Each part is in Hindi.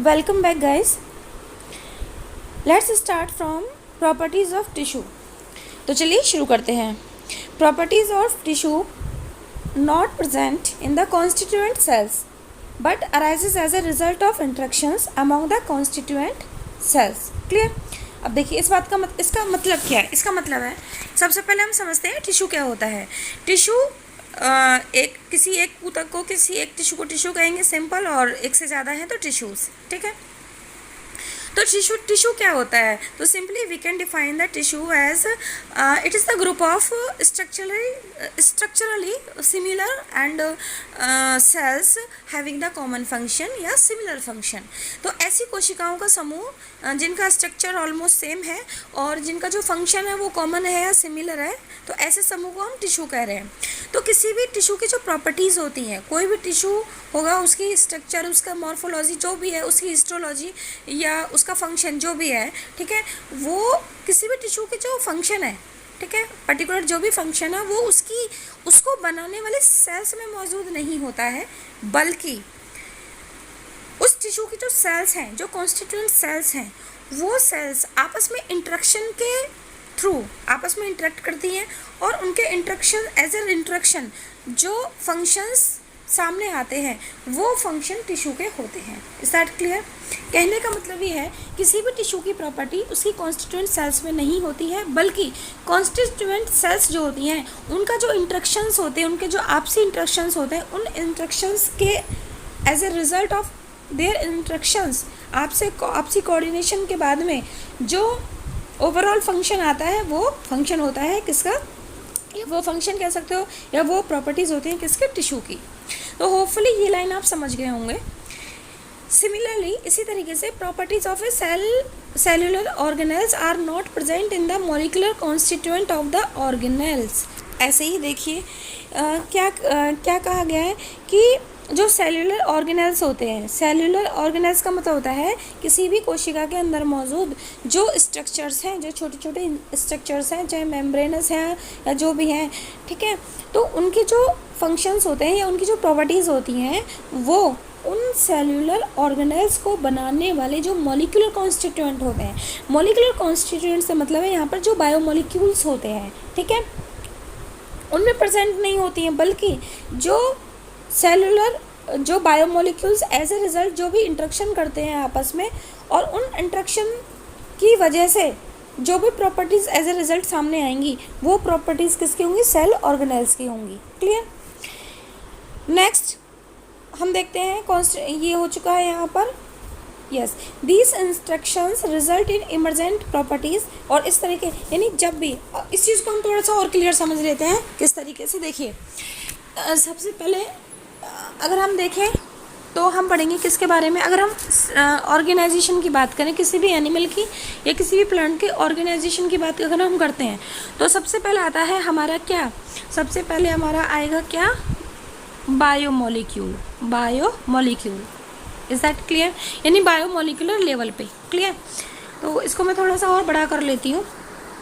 Welcome back, guys. Let's start from properties of tissue. तो चलिए शुरू करते हैं. Properties of tissue not present in the constituent cells but arises as a result of interactions among the constituent cells. Clear? अब देखिए इस बात का इसका मतलब क्या है. इसका मतलब है, सबसे पहले हम समझते हैं टिश्यू क्या होता है. टिश्यू किसी एक ऊतक को किसी एक टिश्यू को टिश्यू कहेंगे सिंपल, और एक से ज़्यादा हैं तो टिश्यूज़. ठीक है. तो टिश्यू क्या होता है. तो simply we can define the tissue as it is the group of structurally similar and cells having the common function या सिमिलर फंक्शन. तो ऐसी कोशिकाओं का समूह जिनका स्ट्रक्चर ऑलमोस्ट सेम है और जिनका जो फंक्शन है वो कॉमन है या सिमिलर है, तो ऐसे समूह को हम टिश्यू कह रहे हैं. तो किसी भी टिश्यू की जो प्रॉपर्टीज़ होती हैं, कोई भी टिश्यू होगा उसकी स्ट्रक्चर, उसका मॉर्फोलॉजी जो भी है, उसकी हिस्टोलॉजी या उसका फंक्शन जो भी है, ठीक है, वो किसी भी टिश्यू के जो फंक्शन है, ठीक है, पर्टिकुलर जो भी फंक्शन है वो उसको बनाने वाले सेल्स में मौजूद नहीं होता है, बल्कि उस टिश्यू की जो सेल्स हैं, जो कॉन्स्टिट्यूएंट सेल्स हैं, वो सेल्स आपस में इंटरेक्शन के थ्रू आपस में इंटरेक्ट करती हैं और उनके इंटरेक्शन एज एन इंटरेक्शन जो फंक्शंस सामने आते हैं वो फंक्शन टिश्यू के होते हैं. Is that clear? कहने का मतलब ये है किसी भी टिश्यू की प्रॉपर्टी उसकी कॉन्स्टिट्यूएंट सेल्स में नहीं होती है, बल्कि कॉन्स्टिट्यूएंट सेल्स जो होती हैं उनका जो इंटरेक्शंस होते हैं, उनके जो आपसी इंटरेक्शंस होते हैं, उन इंटरेक्शंस के as a result of their interactions आपसी कोऑर्डिनेशन के बाद में जो ओवरऑल फंक्शन आता है वो फंक्शन होता है किसका, या वो फंक्शन कह सकते हो, या वो प्रॉपर्टीज़ होती हैं किसके, टिश्यू की. तो होपफुली ये लाइन आप समझ गए होंगे. सिमिलरली इसी तरीके से properties of a cellular organelles are not present in the molecular constituent of the organelles. ऐसे ही देखिए क्या कहा गया है कि जो सेल्युलर ऑर्गेनेल्स होते हैं, सेल्युलर ऑर्गेनेल्स का मतलब होता है किसी भी कोशिका के अंदर मौजूद जो स्ट्रक्चर्स हैं, जो छोटे छोटे स्ट्रक्चर्स हैं, चाहे मेम्ब्रेनस हैं या जो भी हैं, ठीक है, तो उनके जो फंक्शंस होते हैं या उनकी जो प्रॉपर्टीज़ होती हैं वो उन सेल्युलर ऑर्गेनेल्स को बनाने वाले जो मॉलिक्यूलर कॉन्स्टिट्यूएंट होते हैं. मॉलिक्यूलर कॉन्स्टिट्यूएंट से मतलब है यहाँ पर जो बायोमोलिक्यूल्स होते हैं, ठीक है, उनमें प्रेजेंट नहीं होती हैं, बल्कि जो बायोमोलिक्यूल्स एज ए रिज़ल्ट जो भी इंटरेक्शन करते हैं आपस में, और उन इंटरेक्शन की वजह से जो भी प्रॉपर्टीज़ एज ए रिज़ल्ट सामने आएंगी वो प्रॉपर्टीज़ किसकी होंगी, सेल ऑर्गेनेल्स की होंगी. क्लियर? नेक्स्ट हम देखते हैं, ये हो चुका है यहाँ पर. Yes, these instructions result in emergent properties. और इस तरीके यानी जब भी इस चीज़ को हम थोड़ा सा और क्लियर समझ लेते हैं किस तरीके से. देखिए सबसे पहले अगर हम देखें तो हम पढ़ेंगे किसके बारे में. अगर हम ऑर्गेनाइजेशन की बात करें, किसी भी एनिमल की या किसी भी प्लांट के ऑर्गेनाइजेशन की बात अगर हम करते हैं, तो सबसे पहले आता है हमारा क्या, सबसे पहले हमारा आएगा क्या, biomolecule. Biomolecule, is that clear? यानी बायोमोलिकुलर लेवल पे. क्लियर? तो इसको मैं थोड़ा सा और बड़ा कर लेती हूँ.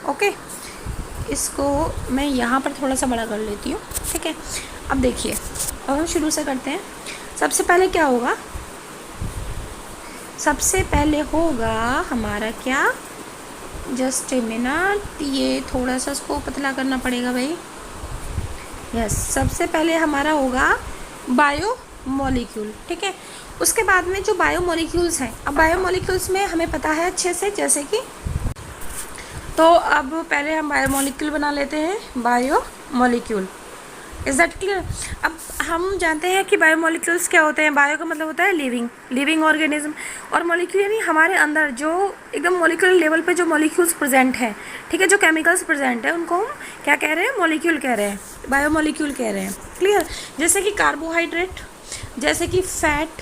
ओके, इसको मैं यहाँ पर थोड़ा सा बड़ा कर लेती हूँ. ठीक है, अब देखिए और शुरू से करते हैं. सबसे पहले क्या होगा, सबसे पहले होगा हमारा क्या, जस्ट ए मिनट, ये थोड़ा सा इसको पतला करना पड़ेगा भाई. यस, सबसे पहले हमारा होगा बायोमोलिक्यूल. ठीक है, उसके बाद में जो बायोमोलिक्यूल्स हैं, अब बायोमोलिक्यूल्स में हमें पता है अच्छे से, जैसे कि, तो अब पहले हम बायोमोलिक्यूल बना लेते हैं, बायोमोलिक्यूल. Is that clear? अब हम जानते हैं कि बायोमोलिक्यूल्स क्या होते हैं. बायो का मतलब होता है लिविंग ऑर्गेनिज्म, और मोलिक्यूल यानी हमारे अंदर जो एकदम मोलिकुलर लेवल पे जो मॉलिक्यूल्स प्रेजेंट हैं, ठीक है, जो केमिकल्स प्रेजेंट है उनको हम क्या कह रहे हैं, मॉलिक्यूल कह रहे हैं, बायोमोलिक्यूल कह रहे हैं. क्लियर? जैसे कि कार्बोहाइड्रेट, जैसे कि फैट,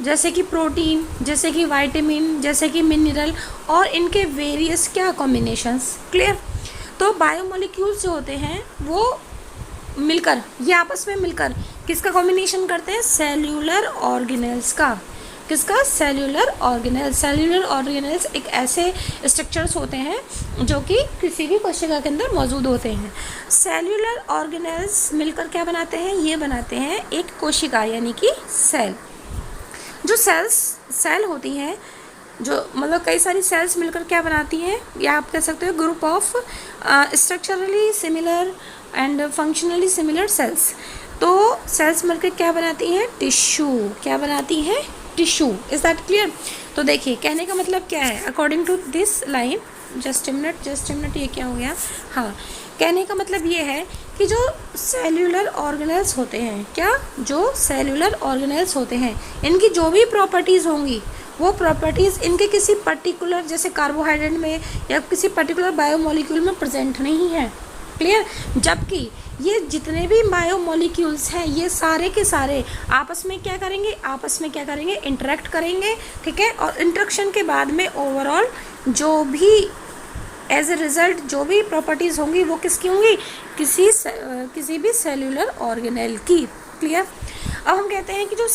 जैसे कि प्रोटीन, जैसे कि विटामिन, जैसे कि मिनरल, और इनके वेरियस क्या कॉम्बिनेशंस. क्लियर? तो बायोमोलिक्यूल्स जो होते हैं वो मिलकर, ये आपस में मिलकर किसका कॉम्बिनेशन करते हैं, सेल्यूलर ऑर्गेनेल्स का. किसका, सेल्यूलर ऑर्गेनेल्स. सेल्यूलर ऑर्गेनेल्स एक ऐसे स्ट्रक्चर्स होते हैं जो कि किसी भी कोशिका के अंदर मौजूद होते हैं. सेल्यूलर ऑर्गेनेल्स मिलकर क्या बनाते हैं, ये बनाते हैं एक कोशिका यानी कि सेल. जो सेल होती हैं, जो मतलब कई सारी सेल्स मिलकर क्या बनाती हैं, या आप कह सकते हो group of structurally similar and functionally similar sales. तो सेल्स मिलकर क्या बनाती हैं, टिश्यू। क्या बनाती हैं, टिश्यू। Is that clear? तो देखिए कहने का मतलब क्या है, according to this line, just a minute, ये क्या हो गया, हाँ, कहने का मतलब ये है कि जो सेल्यूलर ऑर्गेनेल्स होते हैं, क्या, जो सेल्यूलर ऑर्गेनेल्स होते हैं, इनकी जो भी प्रॉपर्टीज़ होंगी वो प्रॉपर्टीज़ इनके किसी पर्टिकुलर जैसे कार्बोहाइड्रेट में या किसी पर्टिकुलर बायोमोलिक्यूल में प्रेजेंट नहीं है। क्लियर? जबकि ये जितने भी बायोमोलिक्यूल्स हैं ये सारे के सारे आपस में क्या करेंगे, इंटरेक्ट करेंगे। ठीक है, और इंटरेक्शन के बाद में ओवरऑल जो भी एज ए रिज़ल्ट जो भी प्रॉपर्टीज़ होंगी वो किसकी होंगी, किसी भी सेल्यूलर ऑर्गेनेल की। क्लियर? अब हम कहते हैं कि जो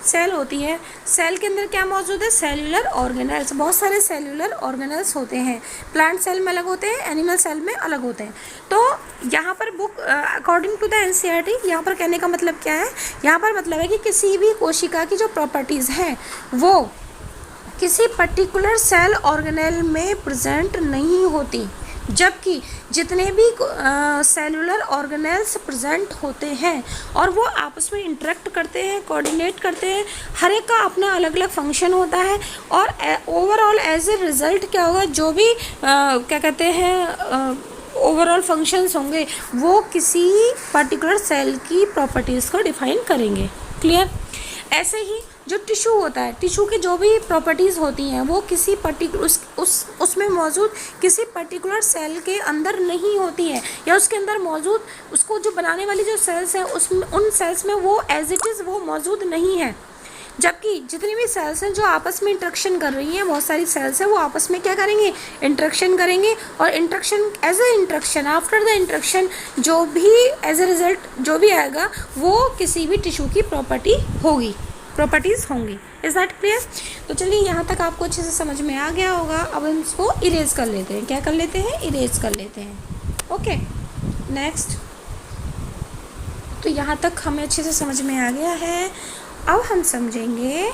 सेल होती है, सेल के अंदर क्या मौजूद है, सेल्यूलर ऑर्गेनेल्स। बहुत सारे सेल्यूलर ऑर्गेनेल्स होते हैं, प्लांट सेल में अलग होते हैं, एनिमल सेल में अलग होते हैं। तो यहाँ पर book according to the NCERT यहाँ पर कहने का मतलब क्या है, यहाँ पर मतलब है कि किसी भी कोशिका की जो प्रॉपर्टीज़ हैं वो किसी पर्टिकुलर सेल ऑर्गेनेल में प्रेजेंट नहीं होती, जबकि जितने भी सेलुलर ऑर्गेनेल्स प्रेजेंट होते हैं और वो आपस में इंटरेक्ट करते हैं, कोऑर्डिनेट करते हैं, हर एक का अपना अलग अलग फंक्शन होता है और ओवरऑल एज ए रिज़ल्ट क्या होगा, जो भी क्या कहते हैं ओवरऑल फंक्शंस होंगे वो किसी पर्टिकुलर सेल की प्रॉपर्टीज़ को डिफाइन करेंगे। क्लियर? ऐसे ही जो टिश्यू होता है, टिश्यू की जो भी प्रॉपर्टीज़ होती हैं वो किसी पर्टिकुलर उसमें मौजूद किसी पर्टिकुलर सेल के अंदर नहीं होती हैं, या उसके अंदर मौजूद उसको जो बनाने वाली जो सेल्स हैं उसमें उन सेल्स में वो एज इट इज़ वो मौजूद नहीं है। जबकि जितनी भी सेल्स हैं जो आपस में इंटरेक्शन कर रही हैं, बहुत सारी सेल्स हैं वो आपस में क्या करेंगे, इंटरेक्शन करेंगे, और interaction as a interaction after the interaction जो भी एज ए रिज़ल्ट जो भी आएगा वो किसी भी टिश्यू की प्रॉपर्टीज़ होंगी। Is that clear? तो चलिए यहाँ तक आपको अच्छे से समझ में आ गया होगा। अब हम इसको इरेज कर लेते हैं। क्या कर लेते हैं? इरेज कर लेते हैं। Okay, next. तो यहाँ तक हमें अच्छे से समझ में आ गया है। अब हम समझेंगे,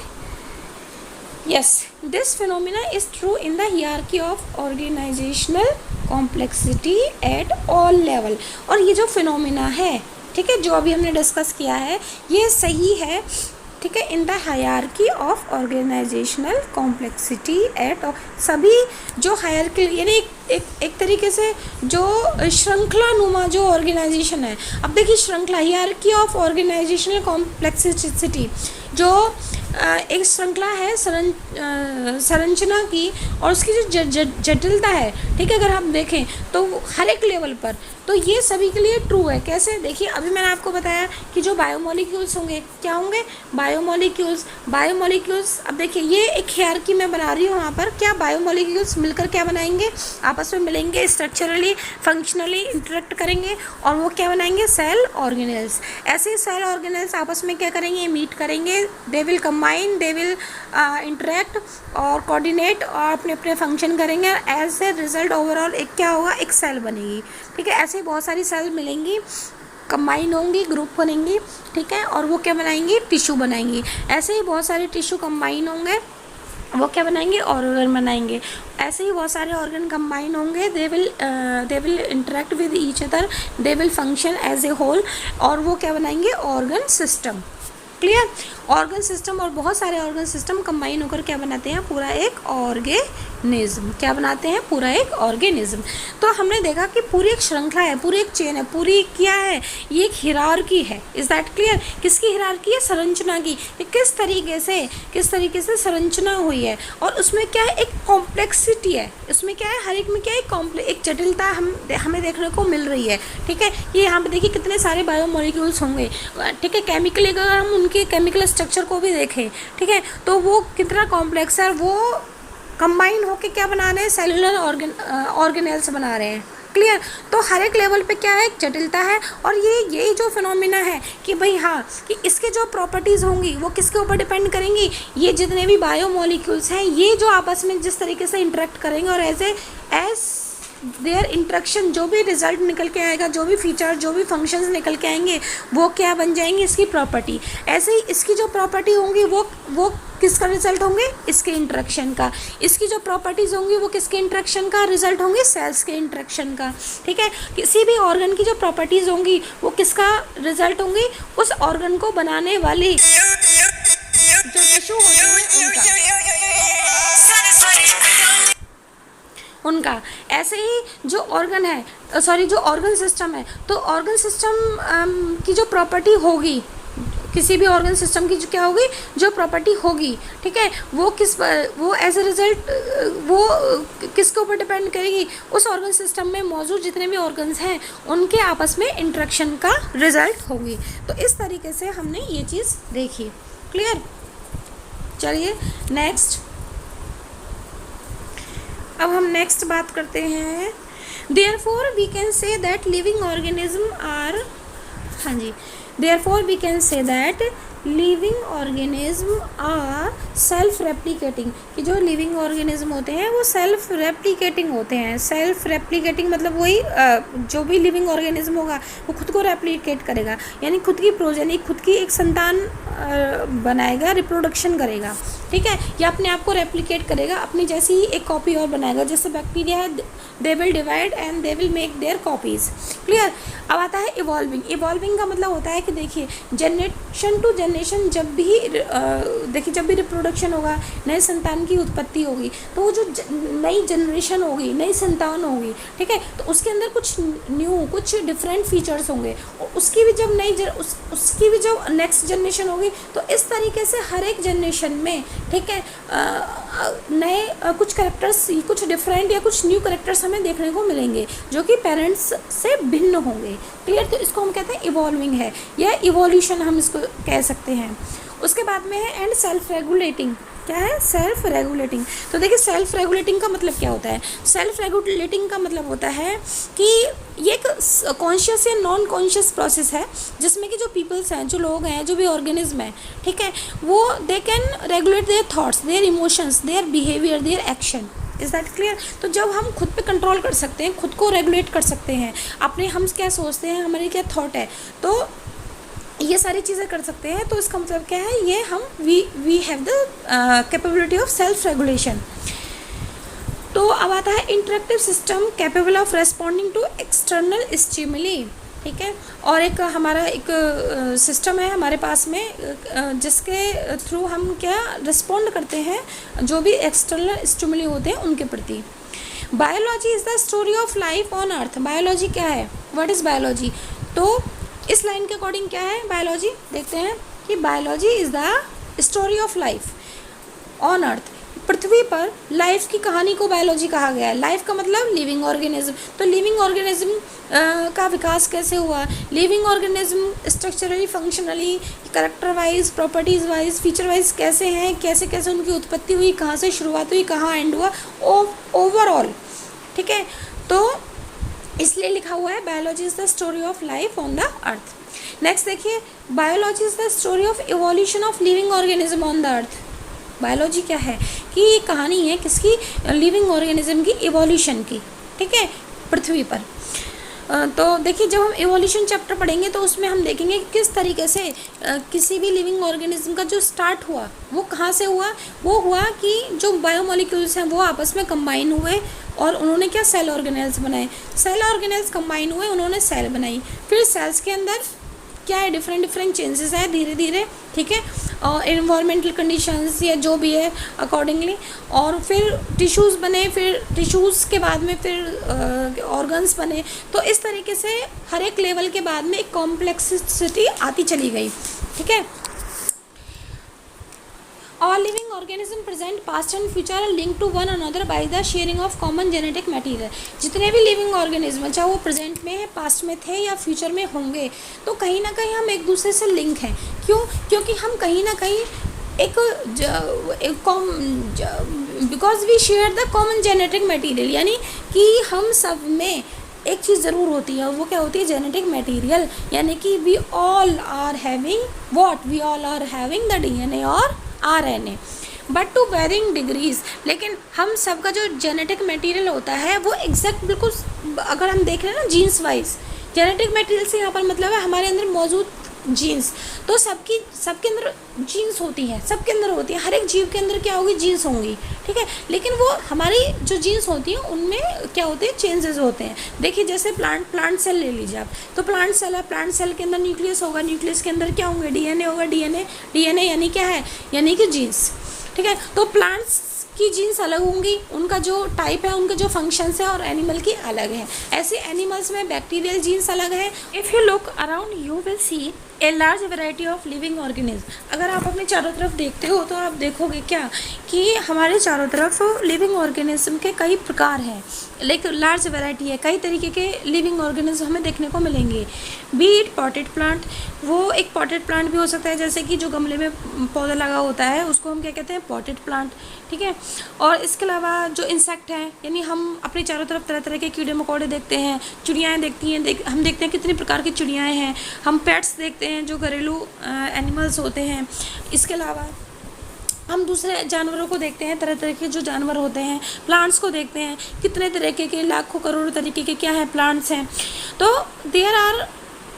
yes, this phenomena is true in the hierarchy of organisational complexity at all level. और ये जो फिनोमिना है, ठीक है, जो अभी हमने डिस्कस किया है, ये सही है, ठीक है, in the hierarchy of organisational complexity at सभी जो हायरार्की यानी एक तरीके से जो श्रृंखला नुमा जो ऑर्गेनाइजेशन है। अब देखिए श्रृंखला, हायरार्की ऑफ ऑर्गेनाइजेशनल कॉम्प्लेक्सिटी जो एक श्रृंखला है संरचना की, और उसकी जो जटिलता है, ठीक है, अगर हम देखें तो हर एक लेवल पर, तो ये सभी के लिए ट्रू है। कैसे? देखिए अभी मैंने आपको बताया कि जो बायोमोलिक्यूल्स होंगे, क्या होंगे, बायोमोलिक्यूल्स। अब देखिए ये एक हायरार्की मैं बना रही हूँ यहाँ पर, क्या बायोमोलिक्यूल्स मिलकर क्या बनाएंगे, आपस में मिलेंगे, स्ट्रक्चरली फंक्शनली इंटरेक्ट करेंगे और वो क्या बनाएंगे, सेल ऑर्गेनेल्स। ऐसे ही सेल ऑर्गेनेल्स आपस में क्या करेंगे, मीट करेंगे, they will combine, they will interact और कोऑर्डिनेट और अपने अपने फंक्शन करेंगे। एज ए रिजल्ट ओवरऑल एक क्या होगा, एक सेल बनेगी। ठीक है, ऐसे ही बहुत सारी सेल मिलेंगी, कंबाइन होंगी, ग्रुप बनेंगी, ठीक है, और वो क्या बनाएंगी, टिश्यू बनाएंगी। ऐसे ही बहुत सारे टिश्यू कंबाइन होंगे, वो क्या बनाएंगे, ऑर्गन बनाएंगे। ऐसे ही बहुत सारे ऑर्गन कंबाइन होंगे, they will interact with each other, they will function as a whole, और वो क्या बनाएंगे, organ system. Clear? Organ system और बहुत सारे ऑर्गन सिस्टम कंबाइन होकर क्या बनाते हैं, पूरा एक ऑर्गेनिज्म। क्या बनाते हैं, पूरा एक ऑर्गेनिज्म। तो हमने देखा कि पूरी एक श्रृंखला है, पूरी एक चेन है, पूरी क्या है, ये एक हिरार्की है। Is that clear? किसकी हिरार्की है, संरचना की, किस तरीके से संरचना हुई है, और उसमें क्या है, एक कॉम्प्लेक्सिटी है, उसमें क्या है, हर एक में क्या है, एक जटिलता हमें देखने को मिल रही है। ठीक है, ये यहाँ पे देखिए कितने सारे बायोमोलिक्यूल्स होंगे, ठीक है, केमिकली अगर हम उनके केमिकल स्ट्रक्चर को भी देखें, ठीक है, तो वो कितना कॉम्प्लेक्स है, वो कंबाइन होके क्या बना रहे हैं, सेलुलर ऑर्गेनेल्स बना रहे हैं। क्लियर? तो हर एक लेवल पे क्या है, एक जटिलता है, और यही जो फिनोमिना है कि भाई हाँ, कि इसके जो प्रॉपर्टीज़ होंगी वो किसके ऊपर डिपेंड करेंगी, ये जितने भी बायोमोलिक्यूल्स हैं ये जो आपस में जिस तरीके से इंटरेक्ट करेंगे और एज देयर इंट्रैक्शन, जो भी रिजल्ट निकल के आएगा, जो भी फीचर, जो भी फंक्शंस निकल के आएंगे, वो क्या बन जाएंगे, इसकी प्रॉपर्टी। ऐसे ही इसकी जो प्रॉपर्टी होंगी वो किसका रिजल्ट होंगे, इसके इंट्रैक्शन का। इसकी जो प्रॉपर्टीज़ होंगी वो किसके इंट्रैक्शन का रिजल्ट होंगे, सेल्स के इंट्रैक्शन का। ठीक है, किसी भी ऑर्गन की जो प्रॉपर्टीज़ होंगी वो किसका रिजल्ट होंगी, उस ऑर्गन को बनाने वाली जो टिश्यू होते हैं उनका। ऐसे ही जो ऑर्गन है, जो ऑर्गन सिस्टम है, तो ऑर्गन सिस्टम की जो प्रॉपर्टी होगी, किसी भी ऑर्गन सिस्टम की जो क्या होगी, जो प्रॉपर्टी होगी, ठीक है, वो एज ए रिजल्ट वो किसके ऊपर डिपेंड करेगी, उस ऑर्गन सिस्टम में मौजूद जितने भी ऑर्गन्स हैं उनके आपस में इंटरेक्शन का रिजल्ट होगी। तो इस तरीके से हमने ये चीज़ देखी। क्लियर? चलिए नेक्स्ट, अब हम नेक्स्ट बात करते हैं। Therefore we can say that living organism are, हाँ जी, therefore we can say that living organism are self replicating, कि जो लिविंग ऑर्गेनिज्म होते हैं वो सेल्फ रेप्लिकेटिंग होते हैं। सेल्फ रेप्लिकेटिंग मतलब वही जो भी लिविंग ऑर्गेनिज्म होगा वो खुद को रेप्लिकेट करेगा, यानी खुद की प्रोजेनी, खुद की एक संतान बनाएगा, रिप्रोडक्शन करेगा। ठीक है, या अपने आप को रेप्लिकेट करेगा, अपनी जैसी ही एक कॉपी और बनाएगा। जैसे बैक्टीरिया है, they will divide and they will make their copies. Clear? अब आता है इवॉल्विंग। इवॉल्विंग का मतलब होता है कि देखिए जनरेशन टू जनरेशन, जब भी देखिए जब भी रिप्रोडक्शन होगा, नए संतान की उत्पत्ति होगी, तो वो जो नई जनरेशन होगी, नई संतान होगी, ठीक है, तो उसके अंदर कुछ न्यू, कुछ डिफरेंट फीचर्स होंगे। उसकी भी जब उसकी भी जो नेक्स्ट जनरेशन होगी, तो इस तरीके से हर एक जनरेशन में, ठीक है, नए कुछ करेक्टर्स, कुछ डिफरेंट या कुछ न्यू करेक्टर्स हमें देखने को मिलेंगे जो कि पेरेंट्स से भिन्न होंगे। क्लियर? तो इसको हम कहते हैं इवॉल्विंग है, या इवोल्यूशन हम इसको कह सकते हैं। उसके बाद में है एंड सेल्फ रेगुलेटिंग। क्या है? Self regulating. तो देखिए सेल्फ रेगुलेटिंग का मतलब क्या होता है? सेल्फ रेगुलेटिंग का मतलब होता है कि ये एक कॉन्शियस या नॉन कॉन्शियस प्रोसेस है जिसमें कि जो पीपल्स हैं, जो लोग हैं, जो भी ऑर्गेनिज्म है, ठीक है, वो they can regulate their thoughts, their emotions, their behaviour, their action. Is that clear? तो जब हम खुद पे कंट्रोल कर सकते हैं, खुद को रेगुलेट कर सकते हैं, अपने हम क्या सोचते हैं, हमारी क्या थॉट है, तो ये सारी चीज़ें कर सकते हैं। तो इसका मतलब क्या है? ये हम we have the capability of self regulation. तो अब आता है interactive system capable of responding to external stimuli. ठीक है, और एक हमारा एक सिस्टम है हमारे पास में जिसके थ्रू हम क्या रिस्पॉन्ड करते हैं जो भी एक्सटर्नल स्टिमुली होते हैं उनके प्रति। Biology is the story of life on earth. Biology क्या है? What is biology? तो इस लाइन के अकॉर्डिंग क्या है बायोलॉजी? देखते हैं कि biology is the story of life on earth. पृथ्वी पर लाइफ की कहानी को बायोलॉजी कहा गया है। लाइफ का मतलब लिविंग ऑर्गेनिज्म। तो लिविंग ऑर्गेनिज्म का विकास कैसे हुआ, living organism structurally, functionally, character wise, properties wise, feature wise कैसे हैं, कैसे कैसे उनकी उत्पत्ति हुई, कहाँ से शुरुआत हुई, कहाँ एंड हुआ, ओवरऑल। ठीक है, तो इसलिए लिखा हुआ है biology is the story of life on the earth. Next देखिए, biology is the story of evolution of living organism on the earth. Biology क्या है कि ये कहानी है किसकी? लिविंग ऑर्गेनिज्म की, इवोल्यूशन की। ठीक है, पृथ्वी पर। तो देखिए जब हम इवोल्यूशन चैप्टर पढ़ेंगे तो उसमें हम देखेंगे कि किस तरीके से किसी भी लिविंग ऑर्गेनिज्म का जो स्टार्ट हुआ वो कहाँ से हुआ। वो हुआ कि जो बायोमोलिक्यूल्स हैं वो आपस में कंबाइन हुए और उन्होंने क्या, सेल ऑर्गेनेल्स बनाए। सेल ऑर्गेनेल्स कंबाइन हुए, उन्होंने सेल बनाई। फिर सेल्स के अंदर क्या है, डिफरेंट चेंजेस है धीरे धीरे। ठीक है, और इन्वायरमेंटल कंडीशंस या जो भी है अकॉर्डिंगली, और फिर टिश्यूज़ बने, फिर टिश्यूज़ के बाद में फिर ऑर्गन्स बने। तो इस तरीके से हर एक लेवल के बाद में एक कॉम्प्लेक्सिटी आती चली गई। ठीक है, All living organisms present past and future are linked to one another by the sharing of common genetic material। जितने भी लिविंग ऑर्गेनिज्म चाहे वो प्रेजेंट में है, पास्ट में थे या फ्यूचर में होंगे, तो कहीं ना कहीं हम एक दूसरे से लिंक हैं। क्यों? क्योंकि हम कहीं ना कहीं because we share the common genetic material, यानी कि हम सब में एक चीज़ ज़रूर होती है, वो क्या होती है? Genetic material. यानी कि we all are having what? We all are having the DNA और RNA। But to varying degrees. लेकिन हम सबका जो जेनेटिक मटेरियल होता है वो एग्जैक्ट बिल्कुल, अगर हम देख रहे हैं ना जीन्स वाइज, जेनेटिक मटेरियल से यहाँ पर मतलब है हमारे अंदर मौजूद जीन्स। तो सबके अंदर जीन्स होती है, सबके अंदर होती है, हर एक जीव के अंदर क्या होगी, जीन्स होंगी, ठीक है। लेकिन वो हमारी जो जीन्स होती हैं उनमें क्या होते हैं, चेंजेस होते हैं। देखिए जैसे प्लांट सेल ले लीजिए आप, तो प्लांट सेल है, प्लांट सेल के अंदर न्यूक्लियस होगा, न्यूक्लियस के अंदर क्या होंगे, डीएनए होगा, डीएनए यानी क्या है, यानी कि जीन्स, ठीक है। तो प्लांट्स की जीन्स अलग होंगी, उनका जो टाइप है, उनके जो फंक्शंस है, और एनिमल की अलग है। ऐसे एनिमल्स में बैक्टीरियल जीन्स अलग है। If you look around you will see a large variety of living organism. अगर आप अपने चारों तरफ देखते हो तो आप देखोगे क्या कि हमारे चारों तरफ लिविंग ऑर्गेनिज्म के कई प्रकार हैं, लेकिन लार्ज वैरायटी है, कई तरीके के लिविंग ऑर्गेनिज्म हमें देखने को मिलेंगे। बी इट पॉटेड प्लांट, वो एक पॉटेड प्लांट भी हो सकता है, जैसे कि जो गमले में पौधा लगा होता है उसको हम क्या कहते हैं, पॉटेड प्लांट, ठीक है। और इसके अलावा जो इंसेक्ट हैं, यानी हम अपने चारों तरफ तरह तरह के कीड़े मकोड़े देखते हैं, चिड़ियाएँ देखती हैं, हम देखते हैं कितनी प्रकार की चिड़ियाएँ हैं, हम पेट्स देखते हैं जो घरेलू एनिमल्स होते हैं। इसके अलावा हम दूसरे जानवरों को देखते हैं, तरह तरह के जो जानवर होते हैं, प्लांट्स को देखते हैं, कितने तरीके के, लाखों करोड़ों तरीके के क्या है, प्लांट्स हैं। तो there are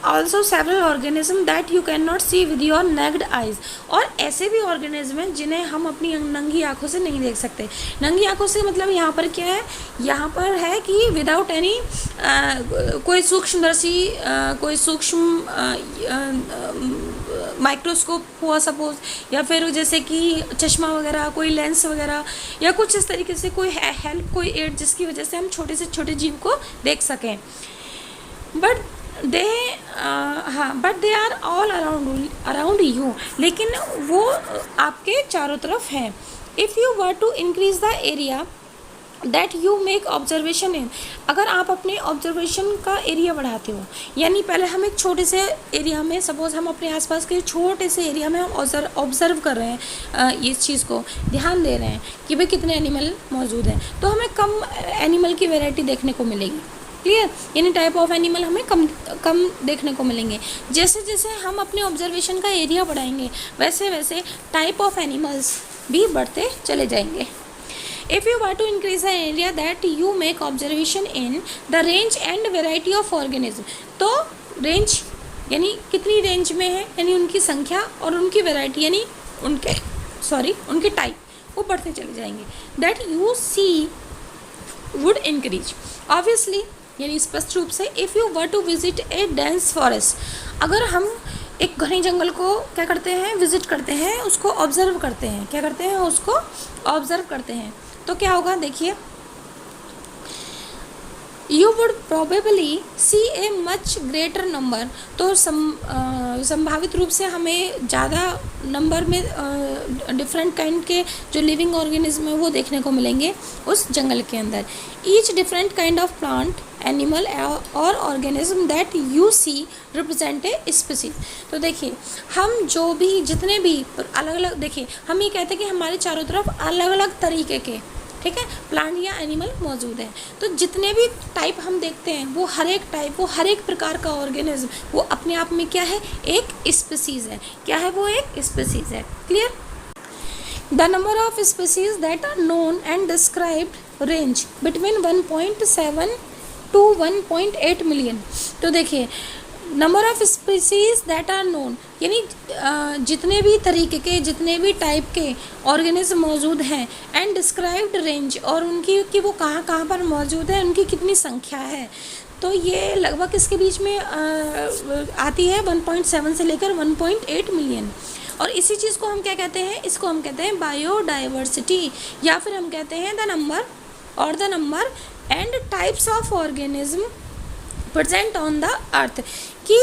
also several organism that you can not see with your naked eyes. और ऐसे भी ऑर्गेनिज्म हैं जिन्हें हम अपनी नंगी आँखों से नहीं देख सकते। नंगी आँखों से मतलब यहाँ पर क्या है, यहाँ पर है कि विदाउट एनी कोई सूक्ष्मदर्शी, कोई सूक्ष्म माइक्रोस्कोप हुआ सपोज, या फिर जैसे कि चश्मा वगैरह, कोई लेंस वगैरह, या कुछ इस तरीके से कोई हेल्प, कोई एड, जिसकी वजह से हम छोटे से छोटे जीव को देख सकें। But they are all around you, लेकिन वो आपके चारों तरफ हैं। If you were to increase the area that you make observation in, अगर आप अपने ऑब्जर्वेशन का एरिया बढ़ाते हो, यानी पहले हम एक छोटे से एरिया में, सपोज हम अपने आसपास के छोटे से एरिया में हम ऑब्जर्व कर रहे हैं, इस चीज़ को ध्यान दे रहे हैं कि भाई कितने एनिमल मौजूद हैं, तो हमें कम एनिमल की वैरायटी देखने को मिलेगी, क्लियर। यानी टाइप ऑफ एनिमल हमें कम देखने को मिलेंगे। जैसे जैसे हम अपने ऑब्जर्वेशन का एरिया बढ़ाएंगे वैसे वैसे टाइप ऑफ एनिमल्स भी बढ़ते चले जाएंगे। If you were to increase the area that you make observation in, the range and variety of organism, तो रेंज यानी कितनी रेंज में है, यानी उनकी संख्या, और उनकी वैरायटी यानी उनके टाइप, वो बढ़ते चले जाएंगे। That you see would increase, obviously, यानी स्पष्ट रूप से। If you were to visit a dense forest, अगर हम एक घने जंगल को क्या करते हैं, विजिट करते हैं, उसको ऑब्जर्व करते हैं, क्या करते हैं, उसको ऑब्जर्व करते हैं, तो क्या होगा, देखिए, you would probably see a much greater number, तो संभावित रूप से हमें ज़्यादा नंबर में डिफरेंट काइंड के जो लिविंग ऑर्गेनिज्म है वो देखने को मिलेंगे उस जंगल के अंदर। Each different kind of plant, animal और organism that you see represent a species. तो देखिए हम जो भी जितने भी अलग अलग, देखिए हम ये कहते हैं कि हमारे चारों तरफ अलग अलग तरीके के, ठीक है, प्लांट या एनिमल मौजूद हैं। तो जितने भी टाइप हम देखते हैं वो हर एक टाइप, वो हर एक प्रकार का ऑर्गेनिज्म वो अपने आप में क्या है, एक स्पीसीज है। क्या है वो, एक स्पीसीज है, clear. The number of species that are known and described range between 1.7 to 1.8 million. तो देखिए number of species that are known, यानी जितने भी तरीके के, जितने भी टाइप के ऑर्गेनिज्म मौजूद हैं, एंड डिस्क्राइब्ड रेंज, और उनकी कि वो कहाँ कहाँ पर मौजूद है, उनकी कितनी संख्या है। तो ये लगभग इसके बीच में आती है 1.7 से लेकर 1.8 मिलियन। और इसी चीज़ को हम क्या कहते हैं, इसको हम कहते हैं बायोडाइवर्सिटी, या फिर हम कहते हैं the number and types of organism present on the अर्थ, कि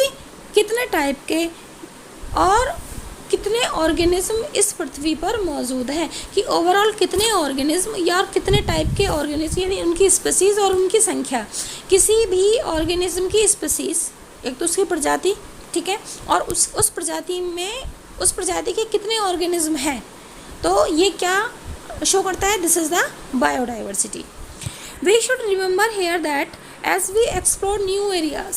कितने टाइप के और कितने ऑर्गेनिज्म इस पृथ्वी पर मौजूद हैं, कि ओवरऑल कितने ऑर्गेनिज्म या कितने टाइप के ऑर्गेनिज्म, यानी उनकी स्पीसीज और उनकी संख्या। किसी भी ऑर्गेनिज्म की स्पीसीज, एक तो उसकी प्रजाति, ठीक है, और उस प्रजाति के कितने ऑर्गेनिज्म हैं, तो ये क्या शो करता है, this is the biodiversity. We should remember here that as we explore new areas,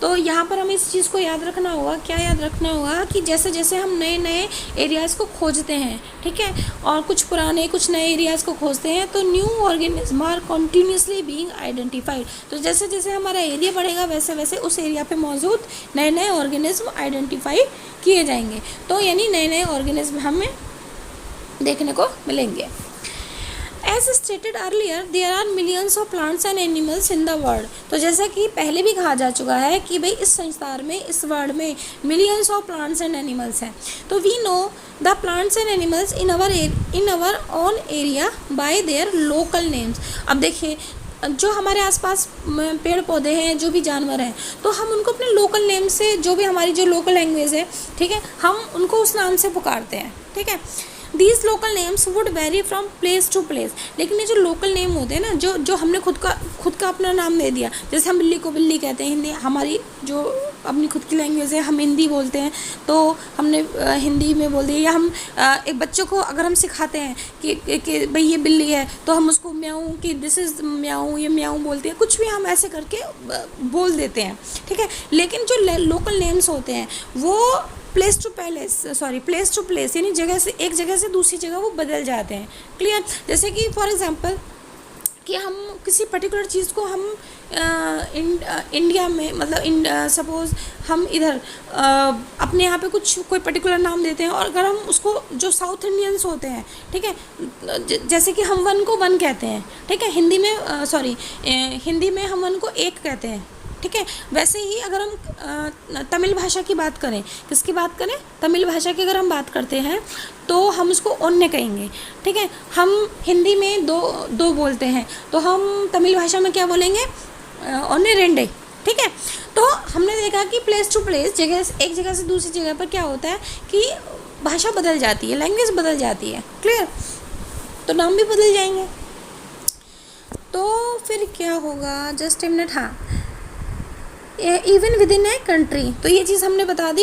तो यहाँ पर हमें इस चीज़ को याद रखना होगा, क्या याद रखना होगा कि जैसे जैसे हम नए नए एरियाज़ को खोजते हैं, ठीक है, और कुछ पुराने कुछ नए एरियाज़ को खोजते हैं, तो new organism are continuously being identified. तो जैसे जैसे हमारा एरिया बढ़ेगा वैसे वैसे उस एरिया पे मौजूद नए नए ऑर्गेनिज्म आइडेंटिफाई किए जाएंगे। तो यानी नए नए ऑर्गेनिज्म हमें देखने को मिलेंगे। As stated earlier, there are millions of plants and animals in the world। तो जैसा कि पहले भी कहा जा चुका है कि भाई इस संसार में, इस वर्ल्ड में millions of plants and animals हैं। तो we know the plants and animals in our own area by their local names। अब देखिए जो हमारे आसपास पेड़ पौधे हैं, जो भी जानवर हैं, तो हम उनको अपने लोकल नेम से, जो भी हमारी जो लोकल लैंग्वेज है, ठीक है, हम उनको उस नाम से पुकारते हैं, ठीक है। These local names would vary from place to place. लेकिन ये जो लोकल नेम होते हैं ना, जो हमने खुद का अपना नाम दे दिया, जैसे हम बिल्ली को बिल्ली कहते हैं, हिंदी हमारी जो अपनी खुद की लैंग्वेज है, हम हिंदी बोलते हैं तो हमने हिंदी में बोल दिया, या हम एक बच्चों को अगर हम सिखाते हैं कि भाई ये बिल्ली है, तो हम उसको म्याऊं, कि दिस इज़ म्याऊं, ये म्याऊं बोलते हैं, कुछ भी हम ऐसे करके बोल देते हैं, ठीक है। लेकिन जो लोकल नेम्स होते हैं वो प्लेस टू प्लेस यानी जगह से, एक जगह से दूसरी जगह वो बदल जाते हैं। क्लियर? जैसे कि फॉर एग्जांपल कि हम किसी पर्टिकुलर चीज़ को हम इंडिया में, मतलब सपोज़ हम इधर अपने यहाँ पे कोई पर्टिकुलर नाम देते हैं, और अगर हम उसको, जो साउथ इंडियंस होते हैं, ठीक है, जैसे कि हम वन को वन कहते हैं, ठीक है, हिंदी में हम वन को एक कहते हैं, ठीक है। वैसे ही अगर हम तमिल भाषा की बात करें, किसकी बात करें, तमिल भाषा की अगर हम बात करते हैं तो हम उसको ओन्ने कहेंगे, ठीक है। हम हिंदी में दो बोलते हैं, तो हम तमिल भाषा में क्या बोलेंगे, ओन्ने रेंडे, ठीक है। तो हमने देखा कि प्लेस टू प्लेस, एक जगह से दूसरी जगह पर क्या होता है कि भाषा बदल जाती है, लैंग्वेज बदल जाती है। क्लियर? तो नाम भी बदल जाएंगे। तो फिर क्या होगा, जस्ट ए मिनट, हाँ, even with in a country, तो ये चीज़ हमने बता दी,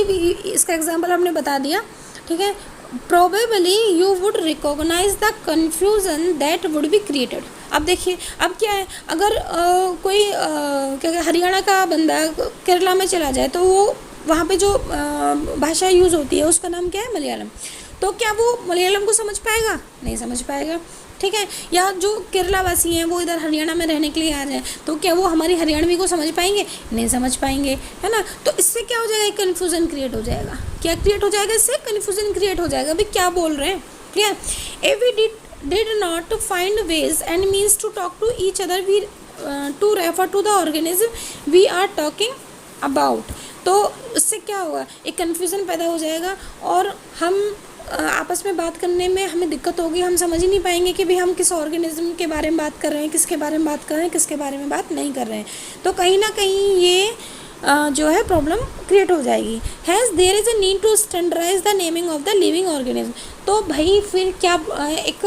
इसका एग्जांपल हमने बता दिया, ठीक है। Probably you would recognise the confusion that would be created. अब देखिए, अब क्या है, अगर कोई क्या हरियाणा का बंदा केरला में चला जाए, तो वो वहाँ पे जो भाषा यूज़ होती है उसका नाम क्या है, मलयालम। तो क्या वो मलयालम को समझ पाएगा? नहीं समझ पाएगा, ठीक है। या जो केरला वासी हैं वो इधर हरियाणा में रहने के लिए आ जाए, तो क्या वो हमारी हरियाणवी को समझ पाएंगे? नहीं समझ पाएंगे, है ना। तो इससे क्या हो जाएगा, एक कन्फ्यूज़न क्रिएट हो जाएगा। क्या क्रिएट हो जाएगा? इससे कन्फ्यूज़न क्रिएट हो जाएगा, भाई क्या बोल रहे हैं। Clear? If we did not find ways and means to talk to each other, we to refer to the organism we are talking about। तो इससे क्या होगा, एक कन्फ्यूज़न पैदा हो जाएगा, और हम आपस में बात करने में हमें दिक्कत होगी, हम समझ ही नहीं पाएंगे कि भाई हम किस ऑर्गेनिज्म के बारे में बात कर रहे हैं, किसके बारे में बात कर रहे हैं, किसके बारे में बात नहीं कर रहे हैं। तो कहीं ना कहीं ये जो है प्रॉब्लम क्रिएट हो जाएगी। Has there is a need to standardise the naming of the living organism. तो भाई फिर क्या एक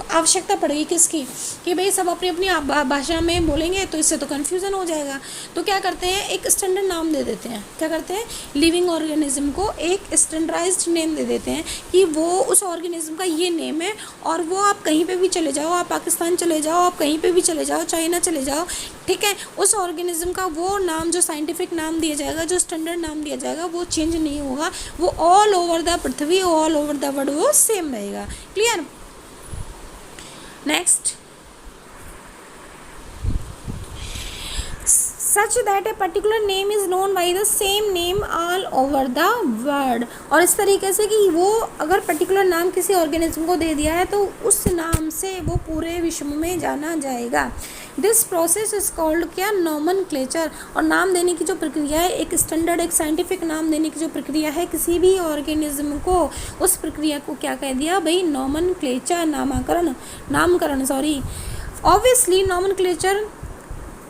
आवश्यकता पड़ेगी किसकी, कि भाई सब अपनी अपनी भाषा में बोलेंगे, तो इससे तो कन्फ्यूज़न हो जाएगा। तो क्या करते हैं, एक स्टैंडर्ड नाम दे देते हैं। क्या करते हैं, लिविंग ऑर्गेनिज्म को एक स्टैंडर्डाइज्ड नेम दे देते हैं कि वो उस ऑर्गेनिज्म का ये नेम है, और वो आप कहीं पे भी चले जाओ, आप पाकिस्तान चले जाओ, आप कहीं पे भी चले जाओ, चाइना चले जाओ, ठीक है, उस ऑर्गेनिज्म का वो नाम, जो साइंटिफिक नाम दिया जाएगा, जो स्टैंडर्ड नाम दिया जाएगा, वो चेंज नहीं होगा। वो all over the Prithvi, all over the world वो सेम रहेगा। Clear? Next, such that a particular name is known by the same name all over the world। और इस तरीके से कि वो अगर पर्टिकुलर नाम किसी ऑर्गेनिज्म को दे दिया है तो उस नाम से वो पूरे विश्व में जाना जाएगा। दिस प्रोसेस इज कॉल्ड क्या, नॉमनक्लेचर। और नाम देने की जो प्रक्रिया है, एक स्टैंडर्ड, एक साइंटिफिक नाम देने की जो प्रक्रिया है किसी भी ऑर्गेनिज्म को, उस प्रक्रिया को क्या कह दिया भाई, नॉमनक्लेचर, नामकरण सॉरी। ऑब्वियसली नॉमनक्लेचर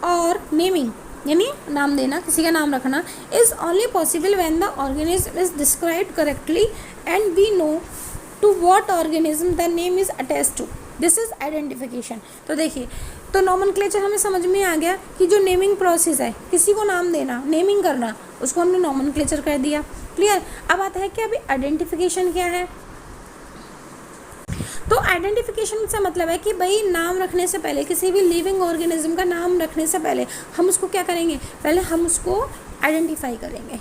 और नेमिंग यानी नाम देना, किसी का नाम रखना, is only possible when the organism is described correctly and we know to what organism the name is attached to. This is identification. तो देखिए, तो नॉमनक्लेचर हमें समझ में आ गया कि जो नेमिंग प्रोसेस है, किसी को नाम देना, नेमिंग करना, उसको हमने नॉमनक्लेचर कर दिया। क्लियर? अब आता है कि अभी आइडेंटिफिकेशन क्या है। तो आइडेंटिफिकेशन से मतलब है कि भाई नाम रखने से पहले, किसी भी लिविंग ऑर्गेनिज्म का नाम रखने से पहले हम उसको क्या करेंगे, पहले हम उसको आइडेंटिफाई करेंगे,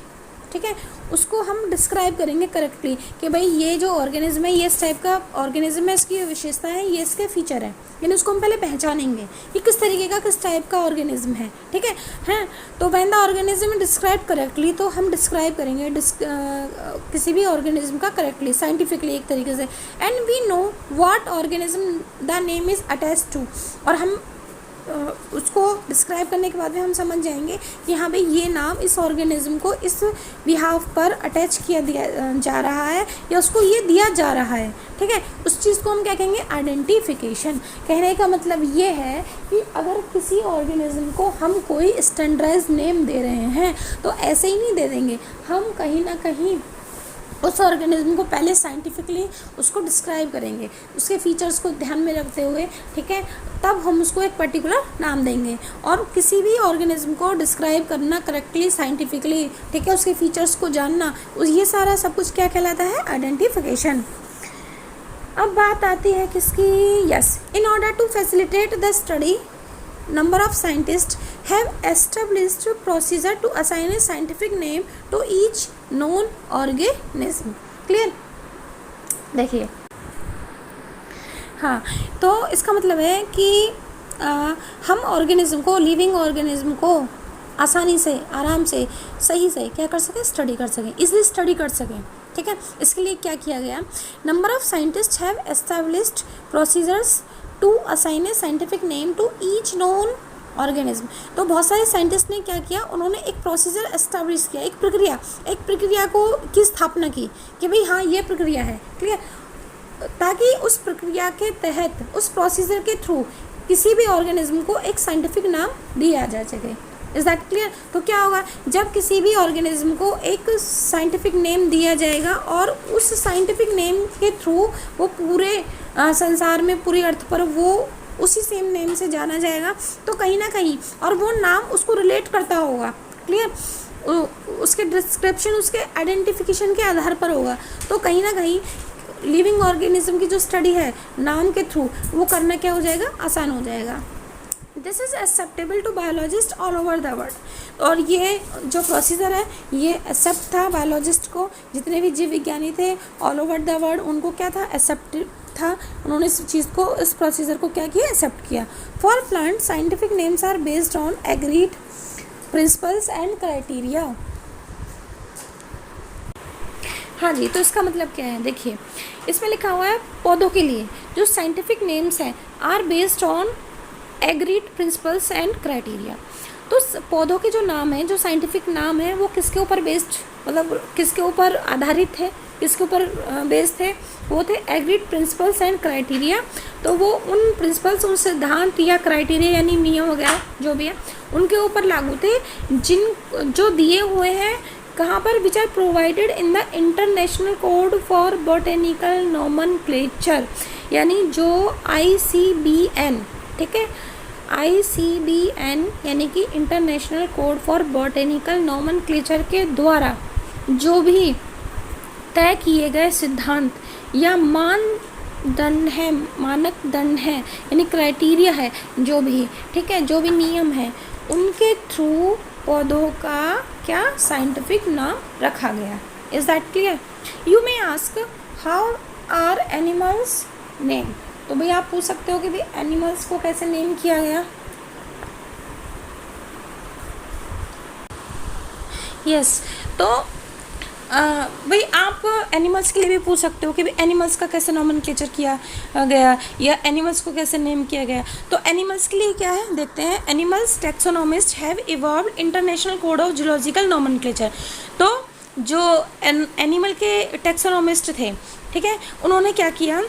ठीक है, उसको हम डिस्क्राइब करेंगे करेक्टली कि भाई ये जो ऑर्गेनिज्म है ये इस टाइप का ऑर्गेनिज्म है, इसकी विशेषता है, ये इसके फीचर है, यानी उसको हम पहले पहचानेंगे कि किस तरीके का, किस टाइप का ऑर्गेनिज्म है, ठीक है हैं। तो when the organism describe correctly, तो हम डिस्क्राइब करेंगे किसी भी ऑर्गेनिज्म का करेक्टली साइंटिफिकली एक तरीके से, and we know what organism the name is attached to, और हम उसको डिस्क्राइब करने के बाद में हम समझ जाएंगे कि हाँ भाई ये नाम इस ऑर्गेनिज्म को इस बिहाफ पर अटैच दिया जा रहा है या उसको ये दिया जा रहा है, ठीक है। उस चीज़ को हम क्या कहेंगे, आइडेंटिफिकेशन। कहने का मतलब ये है कि अगर किसी ऑर्गेनिज्म को हम कोई स्टैंडर्डाइज्ड नेम दे रहे हैं तो ऐसे ही नहीं दे देंगे, हम कहीं ना कहीं उस ऑर्गेनिज्म को पहले साइंटिफिकली उसको डिस्क्राइब करेंगे, उसके फीचर्स को ध्यान में रखते हुए, ठीक है, तब हम उसको एक पर्टिकुलर नाम देंगे। और किसी भी ऑर्गेनिज्म को डिस्क्राइब करना करेक्टली साइंटिफिकली, ठीक है, उसके फीचर्स को जानना, ये सारा सब कुछ क्या कहलाता है, आइडेंटिफिकेशन। अब बात आती है किसकी, yes, in order to facilitate the study number of scientists have established procedure to assign a scientific name to each known organism। Clear, देखिए, हाँ, तो इसका मतलब है कि हम ऑर्गेनिज्म को, लिविंग ऑर्गेनिज्म को आसानी से, आराम से, सही से क्या कर सकें, स्टडी कर सकें, इजली स्टडी कर सकें, ठीक है। इसके लिए क्या किया गया, number of scientist have established procedures to assign a scientific name to each known organism. तो बहुत सारे साइंटिस्ट ने क्या किया, उन्होंने एक प्रोसीजर एस्टैब्लिश किया, एक प्रक्रिया को की स्थापना की कि भाई हाँ ये प्रक्रिया है, क्लियर, ताकि उस प्रक्रिया के तहत, उस प्रोसीजर के थ्रू किसी भी ऑर्गेनिज्म को एक साइंटिफिक नाम दिया जा सके। Is that clear. तो क्या होगा, जब किसी भी ऑर्गेनिज्म को एक साइंटिफिक नेम दिया जाएगा और उस साइंटिफिक नेम के थ्रू वो पूरे संसार में, पूरी अर्थ पर वो उसी सेम नेम से जाना जाएगा, तो कहीं ना कहीं, और वो नाम उसको रिलेट करता होगा, क्लियर, उसके डिस्क्रिप्शन, उसके आइडेंटिफिकेशन के आधार पर होगा, तो कहीं ना कहीं लिविंग ऑर्गेनिज्म की जो स्टडी है नाम के थ्रू, वो करना क्या हो जाएगा, आसान हो जाएगा। This is acceptable to biologist all over the world. और ये जो प्रोसीजर है ये एक्सेप्ट था बायोलॉजिस्ट को, जितने भी जीव विज्ञानी थे ऑल ओवर द वर्ल्ड, उनको क्या था, एक्सेप्ट था, उन्होंने इस चीज़ को, इस प्रोसीजर को क्या किया, एक्सेप्ट किया। For plant scientific names are based on agreed principles and criteria. हाँ जी, तो इसका मतलब क्या है, देखिए इसमें लिखा हुआ है पौधों के लिए जो साइंटिफिक नेम्स हैं are based on agreed principles and criteria. तो पौधों के जो नाम है, जो साइंटिफिक नाम है, वो किसके ऊपर बेस्ड, मतलब किसके ऊपर आधारित थे, किसके ऊपर बेस्ड थे, वो थे एग्रीड प्रिंसिपल्स एंड क्राइटेरिया। तो वो उन प्रिंसिपल्स, उन सिद्धांत या क्राइटेरिया यानी नियम वगैरह जो भी है उनके ऊपर लागू थे, जो दिए हुए हैं कहाँ पर, which are provided in the international code for botanical nomenclature, यानी जो ICBN, ठीक है, ICBN यानी कि international code for botanical nomenclature के द्वारा जो भी तय किए गए सिद्धांत या मानदंड है, मानक दंड है, यानी क्राइटेरिया है जो भी, ठीक है, जो भी नियम है, उनके थ्रू पौधों का क्या साइंटिफिक नाम रखा गया। Is that clear. You may ask how are animals name. तो भाई आप पूछ सकते हो कि भाई एनिमल्स को कैसे नेम किया गया। यस, तो भाई आप एनिमल्स के लिए भी पूछ सकते हो कि भाई एनिमल्स का कैसे नोमेनक्लेचर किया गया या एनिमल्स को कैसे नेम किया गया। तो एनिमल्स के लिए क्या है, देखते हैं। Animals taxonomist have evolved international code of zoological nomenclature. तो जो एनिमल के टैक्सोनॉमिस्ट थे, ठीक है, उन्होंने क्या किया,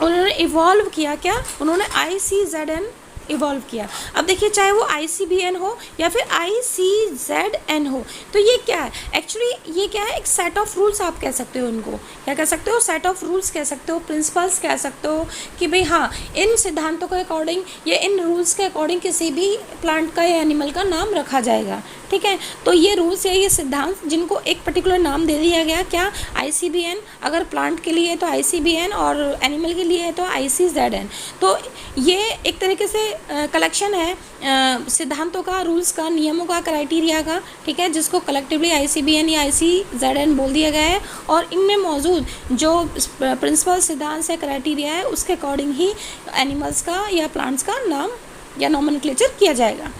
उन्होंने इवॉल्व किया, क्या उन्होंने ICZN इवॉल्व किया। अब देखिए चाहे वो ICBN हो या फिर ICZN हो, तो ये क्या है एक्चुअली, ये क्या है, एक सेट ऑफ रूल्स आप कह सकते हो उनको, क्या कह सकते हो, सेट ऑफ रूल्स कह सकते हो, प्रिंसिपल्स कह सकते हो कि भाई हाँ इन सिद्धांतों के अकॉर्डिंग या इन रूल्स के अकॉर्डिंग किसी भी प्लांट का या एनिमल का नाम रखा जाएगा। ठीक है, तो ये रूल्स या ये सिद्धांत जिनको एक पर्टिकुलर नाम दे दिया गया, क्या, ICBN, अगर प्लांट के लिए है तो ICBN और एनिमल के लिए है तो ICZN। तो ये एक तरीके से कलेक्शन है सिद्धांतों का, रूल्स का, नियमों का, क्राइटेरिया का, ठीक है, जिसको कलेक्टिवली ICBN या ICZN बोल दिया गया है। और इनमें मौजूद जो प्रिंसिपल सिद्धांत है, क्राइटेरिया है, उसके अकॉर्डिंग ही एनिमल्स का या प्लांट्स का नाम या नॉमेनक्लेचर किया जाएगा।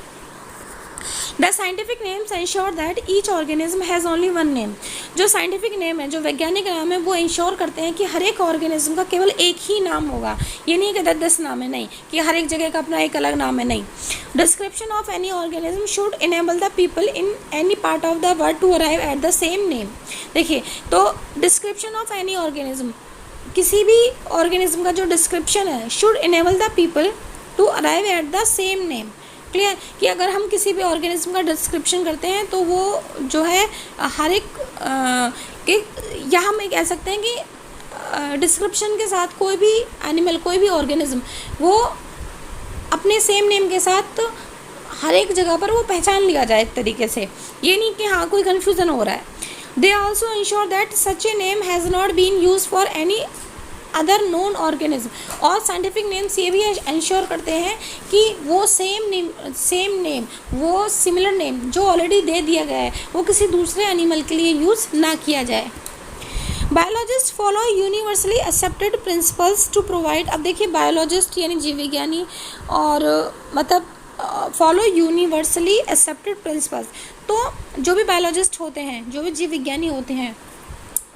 The scientific names ensure that each organism has only one name। जो साइंटिफिक नेम है, जो वैज्ञानिक नाम है, वो इंश्योर करते हैं कि हर एक ऑर्गेनिज्म का केवल एक ही नाम होगा। ये नहीं कि 10-10 नाम है, नहीं, कि हर एक जगह का अपना एक अलग नाम है, नहीं। Description of any organism should enable the people in any part of the world to arrive at the same name. देखिए, तो डिस्क्रिप्शन ऑफ एनी ऑर्गेनिज्म, किसी भी ऑर्गेनिज्म का जो डिस्क्रिप्शन है, should enable the people to arrive at the same name. Clear, कि अगर हम किसी भी ऑर्गेनिज्म का डिस्क्रिप्शन करते हैं तो वो जो है हर एक या हम कह सकते हैं कि डिस्क्रिप्शन के साथ कोई भी एनिमल, कोई भी ऑर्गेनिज्म, वो अपने सेम नेम के साथ हर एक जगह पर वो पहचान लिया जाए एक तरीके से, ये नहीं कि हाँ कोई कन्फ्यूज़न हो रहा है। They also ensure that such a name has not been use for any other known organism. और साइंटिफिक नेम्स ये भी इंश्योर करते हैं कि वो सेम नेम, वो सिमिलर नेम जो ऑलरेडी दे दिया गया है, वो किसी दूसरे एनिमल के लिए यूज़ ना किया जाए। Biologist follow universally accepted principles to provide. अब देखिए, बायोलॉजिस्ट यानी जीव विज्ञानी, और मतलब फॉलो यूनिवर्सली एक्सेप्टेड प्रिंसिपल्स। तो जो भी बायोलॉजिस्ट होते हैं, जो भी जीव विज्ञानी होते हैं,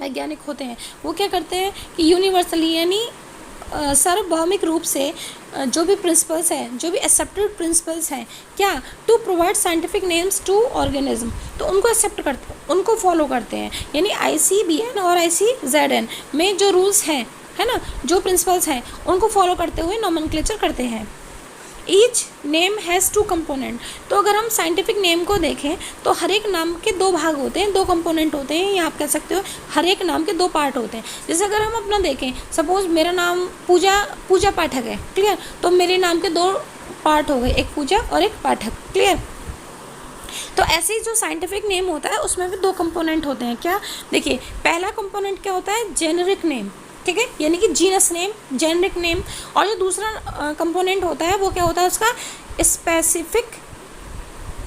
वैज्ञानिक होते हैं, वो क्या करते हैं कि यूनिवर्सली यानी सार्वभौमिक रूप से जो भी प्रिंसिपल्स हैं, जो भी एक्सेप्टेड प्रिंसिपल्स हैं, क्या, to provide scientific names to organism, तो उनको एक्सेप्ट करते, उनको फॉलो करते हैं। यानी ICBN और ICZN में जो रूल्स हैं, है ना, जो प्रिंसिपल्स हैं, उनको फॉलो करते हुए नॉमेनक्लेचर करते हैं। Each name has 2 component. तो अगर हम साइंटिफिक नेम को देखें तो हर एक नाम के 2 भाग होते हैं, 2 कंपोनेंट होते हैं, या आप कह सकते हो हर एक नाम के 2 पार्ट होते हैं। जैसे अगर हम अपना देखें, सपोज मेरा नाम पूजा पाठक है, क्लियर, तो मेरे नाम के 2 पार्ट हो गए, एक पूजा और एक पाठक, क्लियर। तो ऐसे ही जो साइंटिफिक नेम होता है उसमें भी 2 कंपोनेंट होते हैं। क्या, देखिए, पहला कंपोनेंट क्या होता है, जेनेरिक नेम, ठीक है, यानी कि जीनस नेम, जेनरिक नेम। और जो दूसरा कंपोनेंट होता है वो क्या होता है, उसका स्पेसिफिक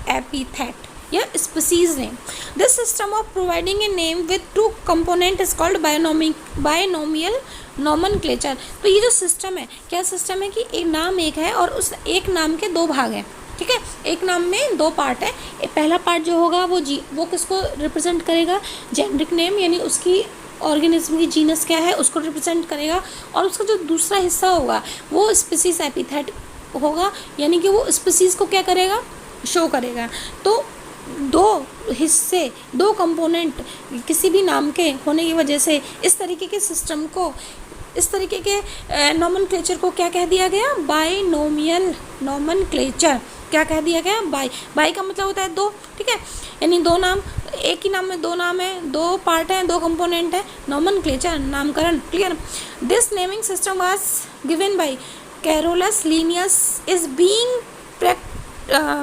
एपिथेट या species name. This system of providing a name with 2 component is called binomial nomenclature. तो ये जो सिस्टम है, क्या सिस्टम है कि एक नाम एक है और उस एक नाम के 2 भाग हैं, ठीक है, एक नाम में 2 पार्ट है। पहला पार्ट जो होगा वो किसको रिप्रेजेंट करेगा, जेनरिक नेम, यानी उसकी ऑर्गेनिज्म की जीनस क्या है उसको रिप्रेजेंट करेगा। और उसका जो दूसरा हिस्सा होगा वो स्पीसीज एपिथेट होगा, यानी कि वो स्पीसीज को क्या करेगा, शो करेगा। तो 2 हिस्से, 2 कंपोनेंट किसी भी नाम के होने की वजह से इस तरीके के सिस्टम को, इस तरीके के नॉमेनक्लेचर को क्या कह दिया गया, बाइनोमियल नॉमेनक्लेचर। क्या कह दिया गया, बाई का मतलब होता है 2, ठीक है, यानी 2 नाम, एक ही नाम में 2 नाम है, 2 पार्ट हैं, 2 कंपोनेंट है, नॉमेनक्लेचर, नामकरण, clear. This naming system was given by Carolus Linnaeus, is being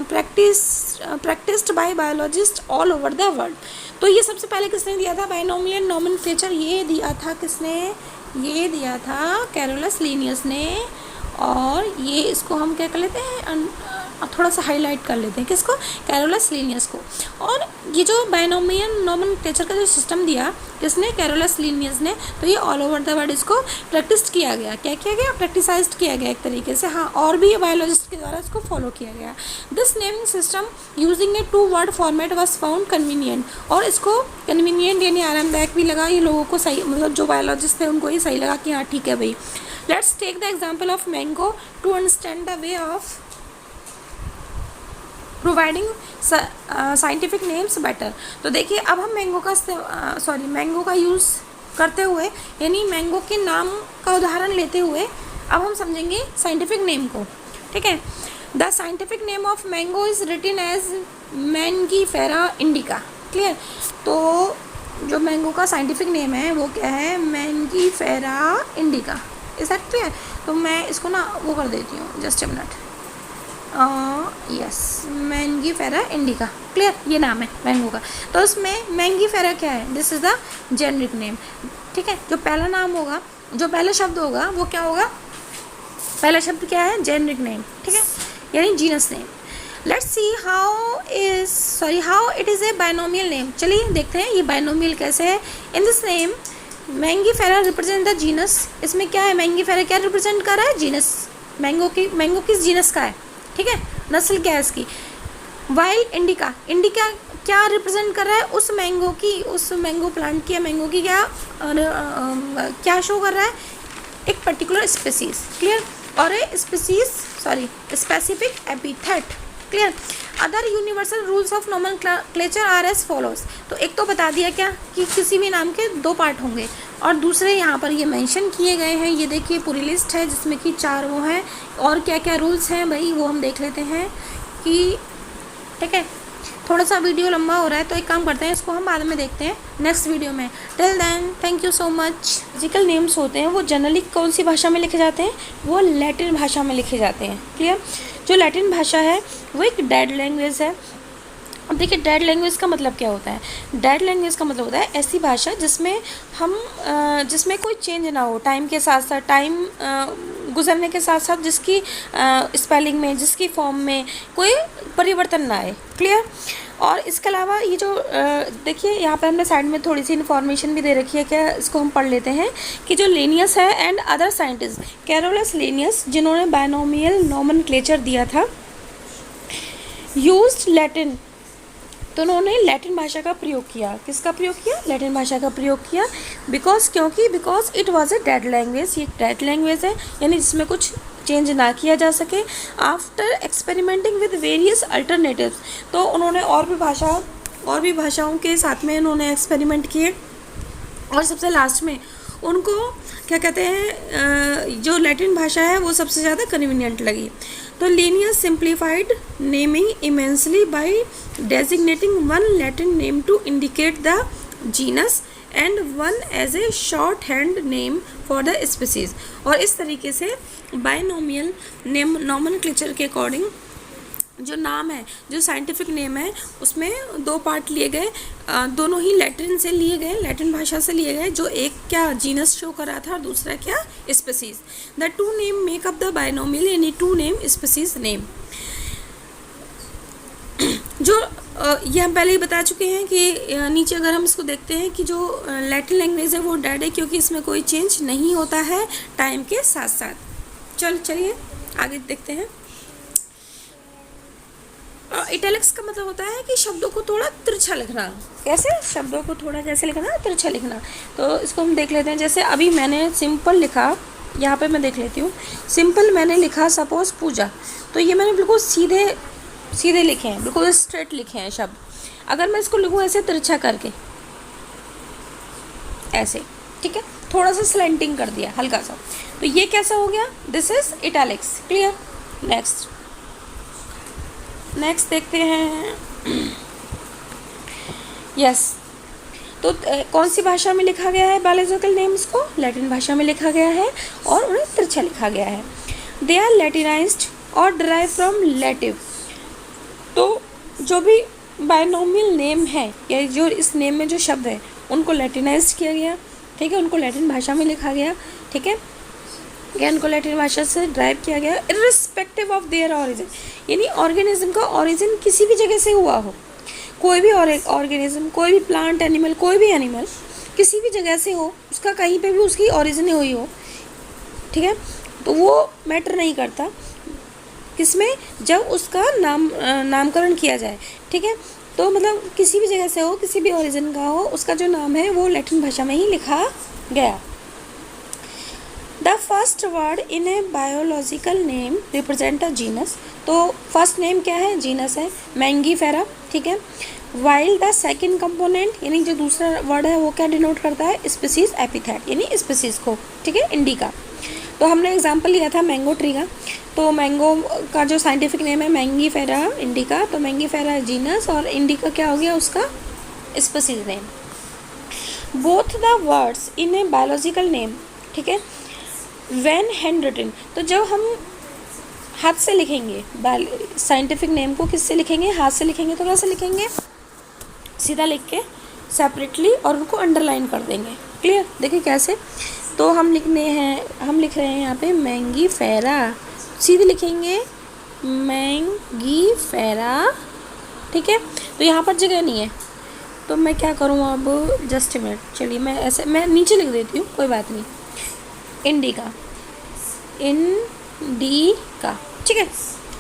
practised by biologist all over the world. तो ये सबसे पहले किसने दिया था, बाइनोमियल नॉमेनक्लेचर, ये दिया था किसने, ये दिया था कैरोलस लिनियस ने। और ये इसको हम क्या कर लेते हैं, थोड़ा सा हाईलाइट कर लेते हैं, किसको, कैरोलस लिनियस को। और ये जो बाइनोमियल नॉमेनक्लेचर का जो सिस्टम दिया किसने, कैरोलस लिनियस ने। तो ये ऑल ओवर द वर्ल्ड इसको प्रैक्टिस किया गया, क्या किया गया, प्रैक्टिसाइज्ड किया गया एक तरीके से, हाँ, और भी बायोलॉजिस्ट के द्वारा इसको फॉलो किया गया। This naming system using A 2 word format was found convenient. और इसको कन्वीनियंट यानी आरामदायक भी लगा, ये लोगों को सही, मतलब जो बायोलॉजिस्ट थे उनको ये सही लगा कि हाँ ठीक है भाई। Let's take the example of mango to understand the way of providing scientific names better. तो देखिए, अब हम मैंगो का यूज़ करते हुए, यानी मैंगो के नाम का उदाहरण लेते हुए अब हम समझेंगे साइंटिफिक नेम को। ठीक है। The scientific name of mango is written as Mangifera indica. Clear. तो जो मैंगो का साइंटिफिक नेम है वो क्या है, Mangifera indica. Is that clear. तो मैं इसको ना वो कर देती हूँ, just a minute. Yes, Mangifera indica. Clear, ये नाम है मैंगो का। तो उसमें मैंगीफेरा क्या है, this is the generic name. ठीक है। जो पहला नाम होगा, जो पहला शब्द होगा वो क्या होगा, पहला शब्द क्या है, जेनरिक नेम। ठीक है, यानी genus name. Let's see how it is a binomial name. चलिए देखते हैं ये बाइनोमियल कैसे है। In this name Mangifera represent the genus. इसमें क्या है, मैंगीफेरा क्या रिप्रेजेंट कर रहा है, जीनस। मैंगो किस जीनस का है, ठीक है, नस्ल क्या है इसकी। वाइल इंडिका क्या रिप्रेजेंट कर रहा है, उस मैंगो प्लांट की या मैंगो की क्या शो कर रहा है, एक पर्टिकुलर स्पीसीज। क्लियर। और a specific epithet. Clear. Other universal rules of nomenclature are as follows. तो एक तो बता दिया क्या कि किसी भी नाम के 2 पार्ट होंगे, और दूसरे यहाँ पर ये मेंशन किए गए हैं। ये देखिए पूरी लिस्ट है जिसमें कि 4 वो हैं, और क्या क्या रूल्स हैं भाई वो हम देख लेते हैं कि, ठीक है। थोड़ा सा वीडियो लंबा हो रहा है तो एक काम करते हैं, इसको हम बाद में देखते हैं नेक्स्ट वीडियो में। Till then thank you so much. Physical names होते हैं वो जनरली कौन सी भाषा में लिखे जाते हैं, वो लैटिन भाषा में लिखे जाते हैं। क्लियर। जो लैटिन भाषा है वो एक डेड लैंग्वेज है। अब देखिए डेड लैंग्वेज का मतलब क्या होता है। डेड लैंग्वेज का मतलब होता है ऐसी भाषा जिसमें कोई चेंज ना हो टाइम के साथ साथ, टाइम गुजरने के साथ साथ जिसकी स्पेलिंग में, जिसकी फॉर्म में कोई परिवर्तन ना आए। क्लियर। और इसके अलावा ये जो देखिए यहाँ पर हमने साइड में थोड़ी सी इन्फॉर्मेशन भी दे रखी है, क्या इसको हम पढ़ लेते हैं कि जो लेनियस है and other scientist, Carolus Linnaeus, जिन्होंने बाइनोमियल नोमेनक्लेचर दिया था, यूज्ड लैटिन। तो उन्होंने लैटिन भाषा का प्रयोग किया। किसका प्रयोग किया, लैटिन भाषा का प्रयोग किया। Because it was a dead language. ये डेड लैंग्वेज है, यानी जिसमें कुछ चेंज ना किया जा सके। After experimenting with various alternatives, तो उन्होंने और भी भाषाओं के साथ में उन्होंने एक्सपेरिमेंट किए, और सबसे लास्ट में उनको क्या कहते हैं, जो लैटिन भाषा है वो सबसे ज़्यादा कन्वीनियंट लगी। तो Linnaeus simplified naming immensely by designating one Latin name to indicate the genus and one as a short hand name for the species. और इस तरीके से बाइनोमियल नेम नोमेनक्लेचर के अकॉर्डिंग जो नाम है, जो साइंटिफिक नेम है, उसमें 2 पार्ट लिए गए, दोनों ही लैटिन से लिए गए, लैटिन भाषा से लिए गए। जो एक क्या जीनस शो कर रहा था और दूसरा क्या species. The 2 name make up the binomial यानी 2 नेम स्पीसीज नेम। जो ये हम पहले ही बता चुके हैं कि नीचे अगर हम इसको देखते हैं कि जो लैटिन लैंग्वेज है वो डेड है, क्योंकि इसमें कोई चेंज नहीं होता है टाइम के साथ साथ। चलिए आगे देखते हैं। इटैलिक्स का मतलब होता है कि शब्दों को थोड़ा तिरछा लिखना। कैसे, शब्दों को थोड़ा कैसे लिखना, तिरछा लिखना। तो इसको हम देख लेते हैं। जैसे अभी मैंने सिंपल लिखा, यहाँ पे मैं देख लेती हूँ। सिंपल मैंने लिखा सपोज पूजा, तो ये मैंने बिल्कुल सीधे लिखे हैं, बिल्कुल स्ट्रेट लिखे हैं शब्द। अगर मैं इसको लिखूँ ऐसे तिरछा करके, ऐसे, ठीक है, थोड़ा सा स्लैंटिंग कर दिया हल्का सा, तो ये कैसा हो गया, this is italics. Clear. Next देखते हैं। यस, तो कौन सी भाषा में लिखा गया है बायोलॉजिकल नेम्स को, लैटिन भाषा में लिखा गया है और उन्हें तिरछा लिखा गया है। दे आर लैटिनाइज्ड और डिराइव फ्रॉम लैटिव। तो जो भी बाइनोमियल नेम है या जो इस नेम में जो शब्द है उनको लैटिनाइज्ड किया गया, ठीक है, उनको लैटिन भाषा में लिखा गया, ठीक है, उनको लैटिन भाषा से ड्राइव किया गया, इर्रिस्पेक्टिव ऑफ देयर ऑरिजिन। यानी ऑर्गेनिज्म का ऑरिजिन किसी भी जगह से हुआ हो, कोई भी ऑर्गेनिज्म, कोई भी प्लांट एनिमल, कोई भी एनिमल किसी भी जगह से हो, उसका कहीं पे भी उसकी ऑरिजिन हुई हो, ठीक है, तो वो मैटर नहीं करता किसमें, जब उसका नामकरण किया जाए, ठीक है। तो मतलब किसी भी जगह से हो, किसी भी ऑरिजिन का हो, उसका जो नाम है वो लैटिन भाषा में ही लिखा गया। The first word in a biological name represent a genus. तो फर्स्ट नेम क्या है, जीनस है, मैंगीफेरा, ठीक है। वाइल द सेकेंड कंपोनेंट यानी जो दूसरा वर्ड है वो क्या डिनोट करता है, स्पीसीज एपिथेट यानी स्पीसीज को, ठीक है, इंडिका। तो हमने एग्जांपल लिया था मैंगो ट्री का, तो मैंगो का जो साइंटिफिक नेम है मैंगीफेरा इंडिका, तो मैंगीफेरा जीनस और इंडिका क्या हो गया उसका species name. Both the words in a biological name, ठीक है, व्हेन हैंड रिटन, तो जब हम हाथ से लिखेंगे साइंटिफिक नेम को, किससे लिखेंगे, हाथ से लिखेंगे, तो कैसे लिखेंगे, सीधा लिख के सेपरेटली और उनको अंडरलाइन कर देंगे। क्लियर, देखिए कैसे, तो हम लिख रहे हैं यहाँ पे मैंगीफेरा, सीधे लिखेंगे मैंगीफेरा, ठीक है। तो यहाँ पर जगह नहीं है, तो मैं क्या करूँ अब, जस्ट मिनट, चलिए मैं नीचे लिख देती हूँ, कोई बात नहीं, इंडिका, इंडिका, ठीक है।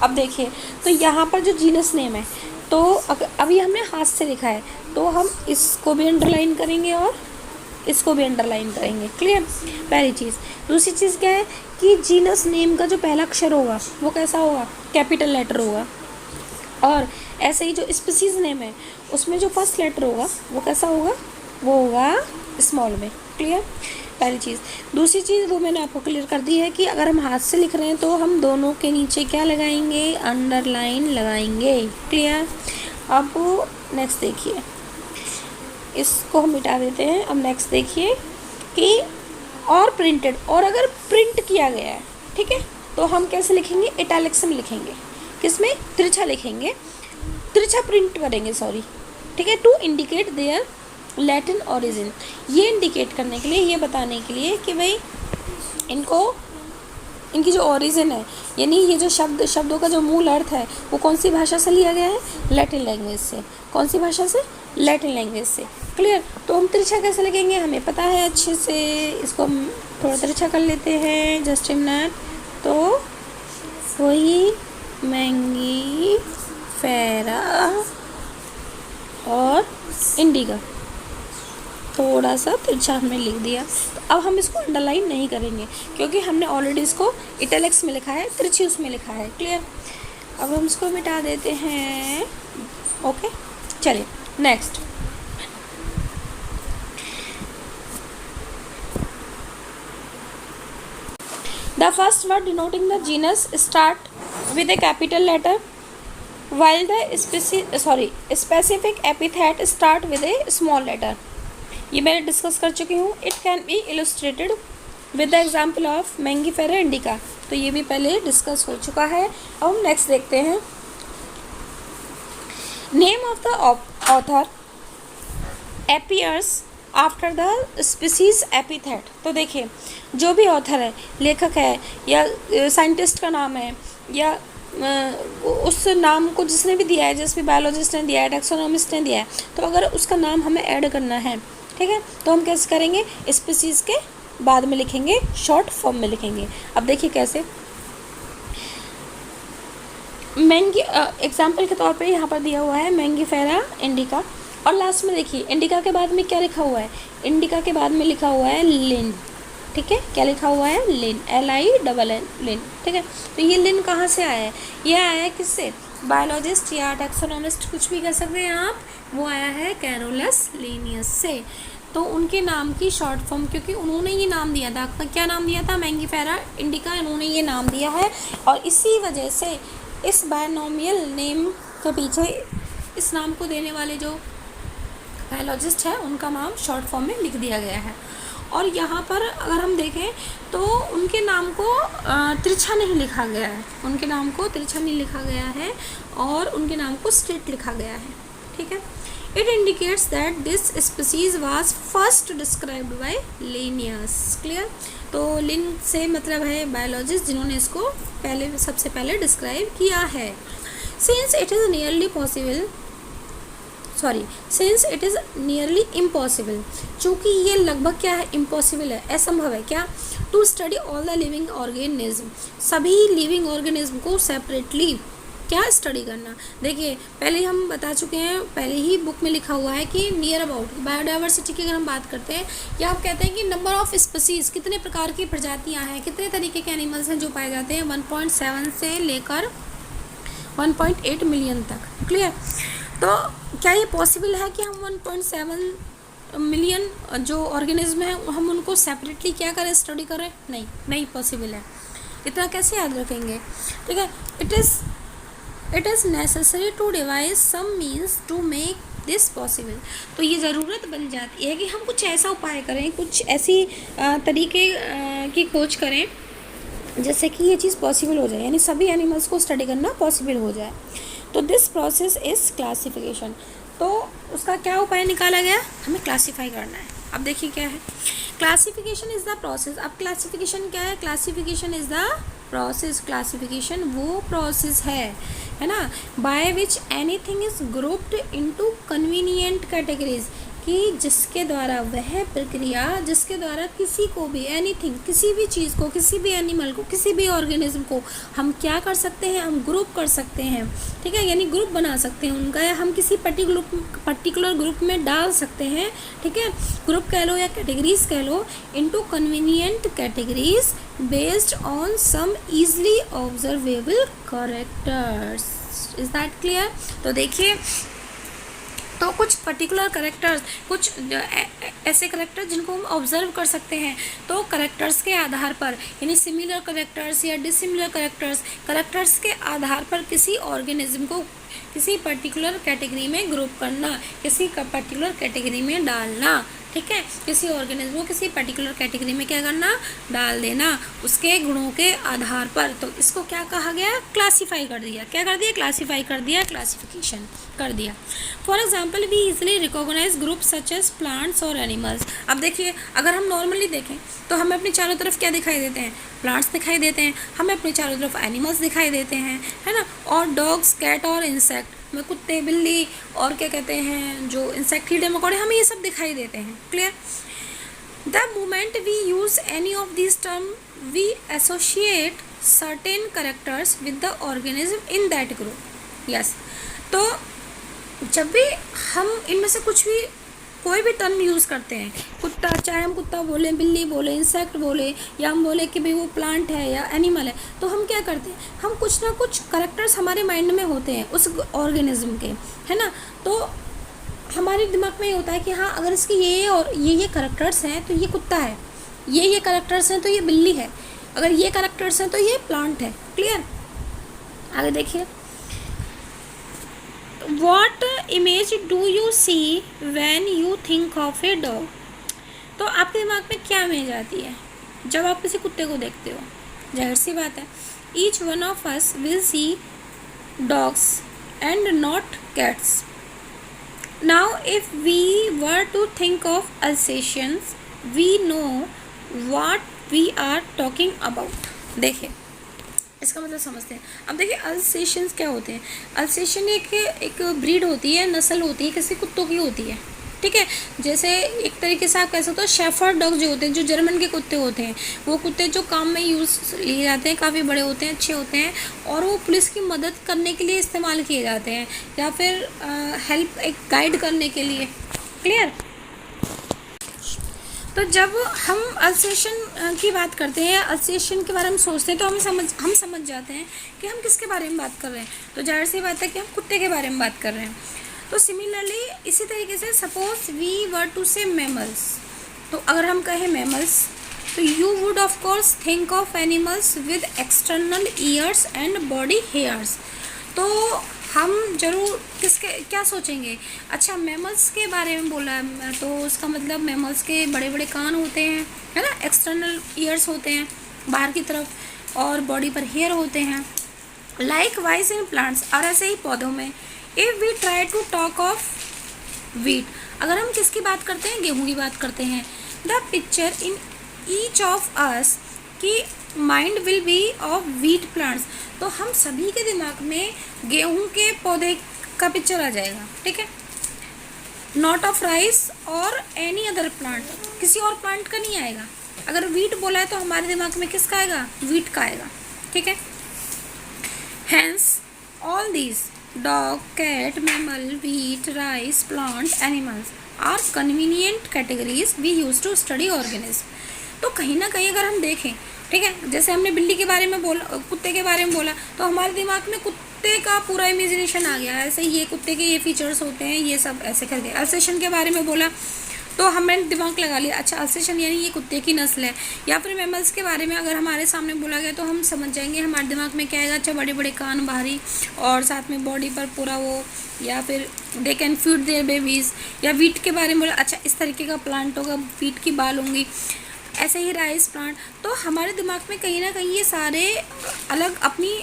अब देखिए, तो यहाँ पर जो जीनस नेम है, तो अभी हमने हाथ से लिखा है, तो हम इसको भी अंडरलाइन करेंगे और इसको भी अंडरलाइन करेंगे। क्लियर, पहली चीज़। दूसरी चीज़ क्या है कि जीनस नेम का जो पहला अक्षर होगा वो कैसा होगा, कैपिटल लेटर होगा, और ऐसे ही जो स्पीशीज नेम है उसमें जो फर्स्ट लेटर होगा वो कैसा होगा, वो होगा स्मॉल में। क्लियर, पहली चीज़। दूसरी चीज़ वो मैंने आपको क्लियर कर दी है कि अगर हम हाथ से लिख रहे हैं तो हम दोनों के नीचे क्या लगाएंगे, अंडरलाइन लगाएंगे। क्लियर, अब नेक्स्ट देखिए, इसको हम मिटा देते हैं। अब नेक्स्ट देखिए कि और प्रिंटेड, और अगर प्रिंट किया गया है, ठीक है, तो हम कैसे लिखेंगे, इटैलिक्स में लिखेंगे, किसमें, तिरछा लिखेंगे, तिरछा प्रिंट करेंगे, सॉरी, ठीक है, to indicate their Latin origin, ये इंडिकेट करने के लिए, ये बताने के लिए कि भाई इनकी जो ओरिजिन है, यानी ये जो शब्दों का जो मूल अर्थ है वो कौन सी भाषा से लिया गया है, लैटिन लैंग्वेज से। कौन सी भाषा से, लैटिन लैंग्वेज से। क्लियर, तो हम तिरछा कैसे लगेंगे, हमें पता है अच्छे से, इसको हम थोड़ा तिरछा कर लेते हैं, जस्ट मिनट, तो वही मैंगीफेरा और इंडिका, थोड़ा सा तिरछा हमने लिख दिया। तो अब हम इसको अंडरलाइन नहीं करेंगे क्योंकि हमने ऑलरेडी इसको इटैलिक्स में लिखा है, तिरछी उसमें लिखा है। क्लियर, अब हम इसको मिटा देते हैं। ओके, चलिए next. The first word denoting the genus start with a capital letter, while the specific epithet start with a small letter. ये मैंने डिस्कस कर चुकी हूँ। It can be illustrated with the example of Mangifera indica, तो ये भी पहले डिस्कस हो चुका है। अब हम नेक्स्ट देखते हैं। Name of the author appears after the species epithet, तो देखिए जो भी ऑथर है, लेखक है या साइंटिस्ट का नाम है या उस नाम को जिसने भी दिया है, जैसे बायोलॉजिस्ट ने दिया है, टैक्सोनॉमिस्ट ने दिया है, तो अगर उसका नाम हमें ऐड करना है, ठीक है, तो हम कैसे करेंगे, स्पीसीज के बाद में लिखेंगे, शॉर्ट फॉर्म में लिखेंगे। अब देखिए कैसे, एग्जाम्पल के तौर पे यहाँ पर दिया हुआ है मैंगीफेरा इंडिका, और लास्ट में देखिए इंडिका के बाद में क्या लिखा हुआ है, इंडिका के बाद में लिखा हुआ है लिन, ठीक है, क्या लिखा हुआ है, लिन, LINN, लिन, ठीक है। तो ये लिन कहाँ से आया है, ये आया है किससे, बायोलॉजिस्ट या टैक्सोनॉमिस्ट, कुछ भी कह सकते हैं आप, वो आया है कैरोलस लिनियस से। तो उनके नाम की शॉर्ट फॉर्म, क्योंकि उन्होंने ये नाम दिया था, क्या नाम दिया था, मैंगीफेरा इंडिका, इन्होंने ये नाम दिया है, और इसी वजह से इस बायनोमियल नेम के पीछे इस नाम को देने वाले जो बायोलॉजिस्ट है उनका नाम शॉर्ट फॉर्म में लिख दिया गया है। और यहाँ पर अगर हम देखें तो उनके नाम को तिरछा नहीं लिखा गया है, उनके नाम को तिरछा नहीं लिखा गया है और उनके नाम को स्ट्रेट लिखा गया है, ठीक है। It indicates that this species was first described bye Linnaeus. Clear, तो लिन से मतलब है बायोलॉजिस्ट जिन्होंने इसको सबसे पहले डिस्क्राइब किया है। Since it is nearly impossible, चूँकि ये लगभग क्या है, इम्पॉसिबल है, असंभव है, क्या, to study all the living organism, सभी लिविंग ऑर्गेनिज्म को सेपरेटली क्या स्टडी करना। देखिए पहले हम बता चुके हैं, पहले ही बुक में लिखा हुआ है कि नियर अबाउट बायोडाइवर्सिटी की अगर हम बात करते हैं, या आप कहते हैं कि नंबर ऑफ स्पीसीज, कितने प्रकार की प्रजातियां हैं, कितने तरीके के एनिमल्स हैं जो पाए जाते हैं, 1.7 से लेकर 1.8 मिलियन तक। क्लियर, तो क्या ये पॉसिबल है कि हम 1.7 मिलियन जो ऑर्गेनिज्म है हम उनको सेपरेटली क्या करें, स्टडी करें? नहीं, नहीं पॉसिबल है। इतना कैसे याद रखेंगे? ठीक है, it is necessary to devise some means to make this possible. तो ये ज़रूरत बन जाती है कि हम कुछ ऐसा उपाय करें, कुछ ऐसी तरीके की खोज करें जैसे कि ये चीज़ पॉसिबल हो जाए, यानी सभी एनिमल्स को स्टडी करना पॉसिबल हो जाए। तो दिस प्रोसेस इज़ क्लासिफिकेशन। तो उसका क्या उपाय निकाला गया? हमें क्लासीफाई करना है। अब देखिए क्या है, क्लासिफिकेशन इज़ द प्रोसेस। अब क्लासिफिकेशन क्या है? Classification is the process. Classification वो प्रोसेस है ना, by which anything is grouped into convenient categories, कि जिसके द्वारा वह प्रक्रिया, जिसके द्वारा किसी को भी, एनीथिंग, किसी भी चीज़ को, किसी भी एनिमल को, किसी भी ऑर्गेनिज्म को हम क्या कर सकते हैं? हम ग्रुप कर सकते हैं। ठीक है, यानी ग्रुप बना सकते हैं उनका, या हम किसी पर्टिकुलर ग्रुप में डाल सकते हैं। ठीक है, ग्रुप कह लो या कैटेगरीज कह लो, into convenient categories based on some easily observable characters. Is that clear? तो देखिए, तो कुछ पर्टिकुलर करेक्टर्स, कुछ ऐसे करेक्टर्स जिनको हम ऑब्जर्व कर सकते हैं, तो करेक्टर्स के आधार पर, यानी सिमिलर करेक्टर्स या डिसिमिलर करेक्टर्स के आधार पर किसी ऑर्गेनिज्म को किसी पर्टिकुलर कैटेगरी में ग्रुप करना, किसी पर्टिकुलर कैटेगरी में डालना। ठीक है, किसी ऑर्गेनिज्म को किसी पर्टिकुलर कैटेगरी में क्या करना? डाल देना उसके गुणों के आधार पर। तो इसको क्या कहा गया? क्लासीफाई कर दिया। क्या कर दिया? क्लासीफाई कर दिया, क्लासिफिकेशन कर दिया। For example, we easily recognise group such as plants और एनिमल्स। अब देखिए, अगर हम नॉर्मली देखें तो हमें अपने चारों तरफ क्या दिखाई देते हैं? प्लांट्स दिखाई देते हैं, हमें अपने चारों तरफ एनिमल्स दिखाई देते हैं, है ना, और डॉग्स, कैट और इंसेक्ट में कुत्ते, बिल्ली और क्या कहते हैं जो इंसेक्ट, कीड़े मकोड़े, हमें ये सब दिखाई देते हैं। Clear? The moment we use any of this term we associate certain characters with the organism in that group. Yes, तो जब भी हम इनमें से कुछ भी कोई भी टर्म यूज़ करते हैं, कुत्ता, चाहे हम कुत्ता बोलें, बिल्ली बोले, इंसेक्ट बोले, या हम बोले कि भाई वो प्लांट है या एनिमल है, तो हम क्या करते हैं? हम कुछ ना कुछ करेक्टर्स हमारे माइंड में होते हैं उस ऑर्गेनिज्म के, है ना। तो हमारे दिमाग में ये होता है कि हाँ, अगर इसके ये और ये करेक्टर्स हैं तो ये कुत्ता है, ये करेक्टर्स हैं तो ये बिल्ली है, अगर ये करेक्टर्स हैं तो ये प्लांट है। क्लियर? आगे देखिए, What image do you see when you think of a dog? तो आपके दिमाग में क्या इमेज आती है जब आप किसी कुत्ते को देखते हो? जाहिर सी बात है, each one of us will see dogs and not cats. Now if we were to think of Alsatians we know what we are talking about. देखिए, इसका मतलब समझते हैं। अब देखिए, अल्सेशियंस क्या होते हैं? अल्सेशियन एक ब्रीड होती है, नस्ल होती है, किसी कुत्तों की होती है। ठीक है, जैसे एक तरीके से आप कह सकते हो शेफर्ड डॉग जो होते हैं, जो जर्मन के कुत्ते होते हैं, वो कुत्ते जो काम में यूज़ लिए जाते हैं, काफ़ी बड़े होते हैं, अच्छे होते हैं, और वो पुलिस की मदद करने के लिए इस्तेमाल किए जाते हैं, या फिर हेल्प, एक गाइड करने के लिए। क्लियर? तो जब हम अल्सेशन की बात करते हैं, अल्सेशन के बारे में सोचते हैं, तो हम समझ जाते हैं कि हम किसके बारे में बात कर रहे हैं। तो जाहिर सी बात है कि हम कुत्ते के बारे में बात कर रहे हैं। तो सिमिलरली इसी तरीके से सपोज वी वर टू से मैमल्स, तो अगर हम कहें मैमल्स, तो you would of course think of animals with external years and body hairs. तो हम जरूर क्या सोचेंगे? अच्छा, मैमल्स के बारे में बोला है तो उसका मतलब मैमल्स के बड़े बड़े कान होते हैं, है ना, एक्सटर्नल ईयर्स होते हैं बाहर की तरफ, और बॉडी पर हेयर होते हैं। लाइक वाइज इन प्लांट्स, और ऐसे ही पौधों में। If we try to talk of wheat, अगर हम किसकी बात करते हैं? गेहूँ की बात करते हैं। The picture in each of us की mind will be of wheat plants, तो हम सभी के दिमाग में गेहूं के पौधे का पिक्चर आ जाएगा। ठीक है, नॉट ऑफ राइस और एनी अदर प्लांट, किसी और प्लांट का नहीं आएगा। अगर वीट बोला है तो हमारे दिमाग में किसका आएगा? वीट का आएगा। ठीक है, hence all these dog, cat, mammal, wheat, rice, plants, animals are convenient categories we use to study organism. तो कहीं ना कहीं अगर हम देखें, ठीक है, जैसे हमने बिल्ली के बारे में बोला, कुत्ते के बारे में बोला, तो हमारे दिमाग में कुत्ते का पूरा इमेजिनेशन आ गया, ऐसे ये कुत्ते के ये फीचर्स होते हैं, ये सब ऐसे करके। अल्सेशन के बारे में बोला तो हमने दिमाग लगा लिया, अच्छा अल्सेशियन यानी ये कुत्ते की नस्ल है। या फिर मैमल्स के बारे में अगर हमारे सामने बोला गया तो हम समझ जाएंगे, हमारे दिमाग में क्या आएगा, अच्छा बड़े बड़े कान भारी और साथ में बॉडी पर पूरा वो, या फिर they can feed there babies. या वीट के बारे में बोला, अच्छा इस तरीके का प्लांट होगा, वीट की बाल होंगी। ऐसे ही राइस प्लांट। तो हमारे दिमाग में कहीं ना कहीं ये सारे अलग अपनी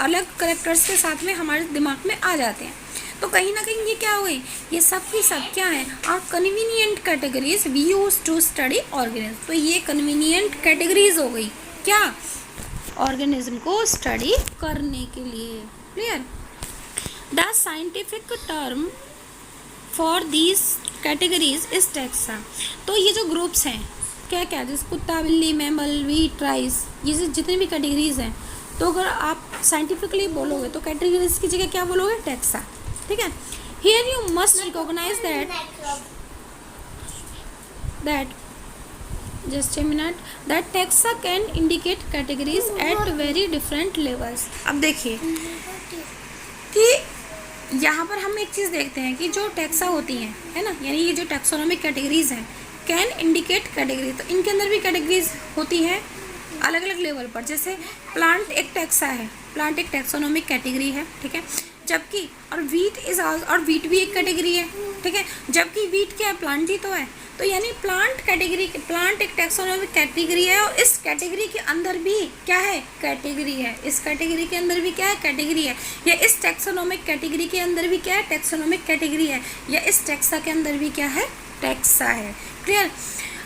अलग करेक्टर्स के साथ में हमारे दिमाग में आ जाते हैं। तो कहीं ना कहीं ये क्या हो गई, ये सब की सब क्या है, are convenient categories we use to study organism. तो ये कन्वीनियंट कैटेगरीज हो गई क्या, ऑर्गेनिज्म को स्टडी करने के लिए। Clear. The scientific term for these categories is taxa. तो ये जो ग्रुप्स हैं क्या क्या, जैसे कुत्ता, बिल्ली, मैमल, वीट, राइस, ये जितनी भी कैटेगरीज हैं, तो अगर आप साइंटिफिकली बोलोगे तो कैटेगरीज की जगह क्या बोलोगे, टैक्सा। ठीक है। Here you must recognise that just a minute, that taxa can indicate categories at very different levels. अब देखिए कि यहाँ पर हम एक चीज़ देखते हैं कि जो टैक्सा होती हैं, है ना, यानी ये जो टैक्सोनॉमिक कैटेगरीज हैं, कैन इंडिकेट कैटेगरी, तो इनके अंदर भी कैटेगरीज होती है अलग अलग लेवल पर। जैसे प्लांट एक टैक्सा है, प्लांट एक टैक्सोनॉमिक कैटेगरी है, ठीक है, जबकि और वीट भी एक कैटेगरी है, ठीक है, जबकि वीट क्या है, प्लांट ही तो है। तो यानी प्लांट एक टैक्सोनॉमिक कैटेगरी है, और इस कैटेगरी के अंदर भी क्या है, कैटेगरी है। इस कैटेगरी के अंदर भी क्या है, कैटेगरी है। या इस टैक्सोनॉमिक कैटेगरी के अंदर भी क्या है, टैक्सोनॉमिक कैटेगरी है। या इस टैक्सा के अंदर भी क्या है, टैक्सा है। क्लियर।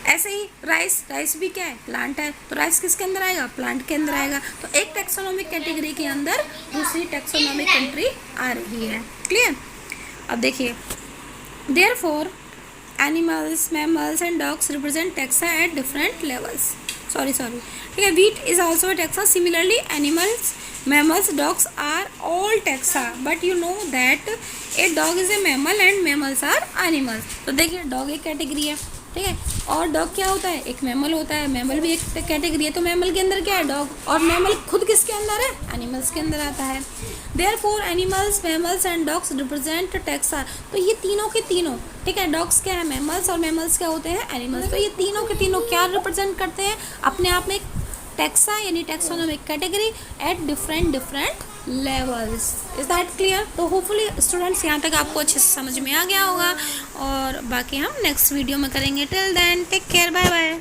ऐसे ही राइस भी क्या है, प्लांट है, तो राइस किसके अंदर आएगा, प्लांट के अंदर आएगा। तो एक टैक्सोनॉमिक कैटेगरी के अंदर दूसरी टैक्सोनॉमिक कैटेगरी आ रही है। क्लियर। अब देखिए, therefore animals, mammals and dogs represent taxa at different levels. Sorry ठीक है, wheat is also a taxa. Similarly animals, mammals, dogs are all taxa, but you know that a dog is a mammal and mammals are animals। तो देखिए डॉग एक कैटेगरी है, ठीक है, और डॉग क्या होता है, एक मैमल होता है, मैमल भी एक कैटेगरी है। तो मैमल के अंदर क्या है, डॉग, और मैमल खुद किसके अंदर है, एनिमल्स के अंदर आता है। Therefore animals, mammals and dogs represent taxa. तो ये तीनों के तीनों, ठीक है, डॉग्स क्या है, मैमल्स, और मैमल्स क्या होते हैं, एनिमल्स। तो ये तीनों के तीनों क्या रिप्रेजेंट करते हैं, अपने आप में टैक्सा यानी taxonomic category at different levels. Is that clear. तो होपफुली स्टूडेंट्स यहाँ तक आपको अच्छे से समझ में आ गया होगा, और बाकी हम नेक्स्ट वीडियो में करेंगे। Till then take care, bye bye.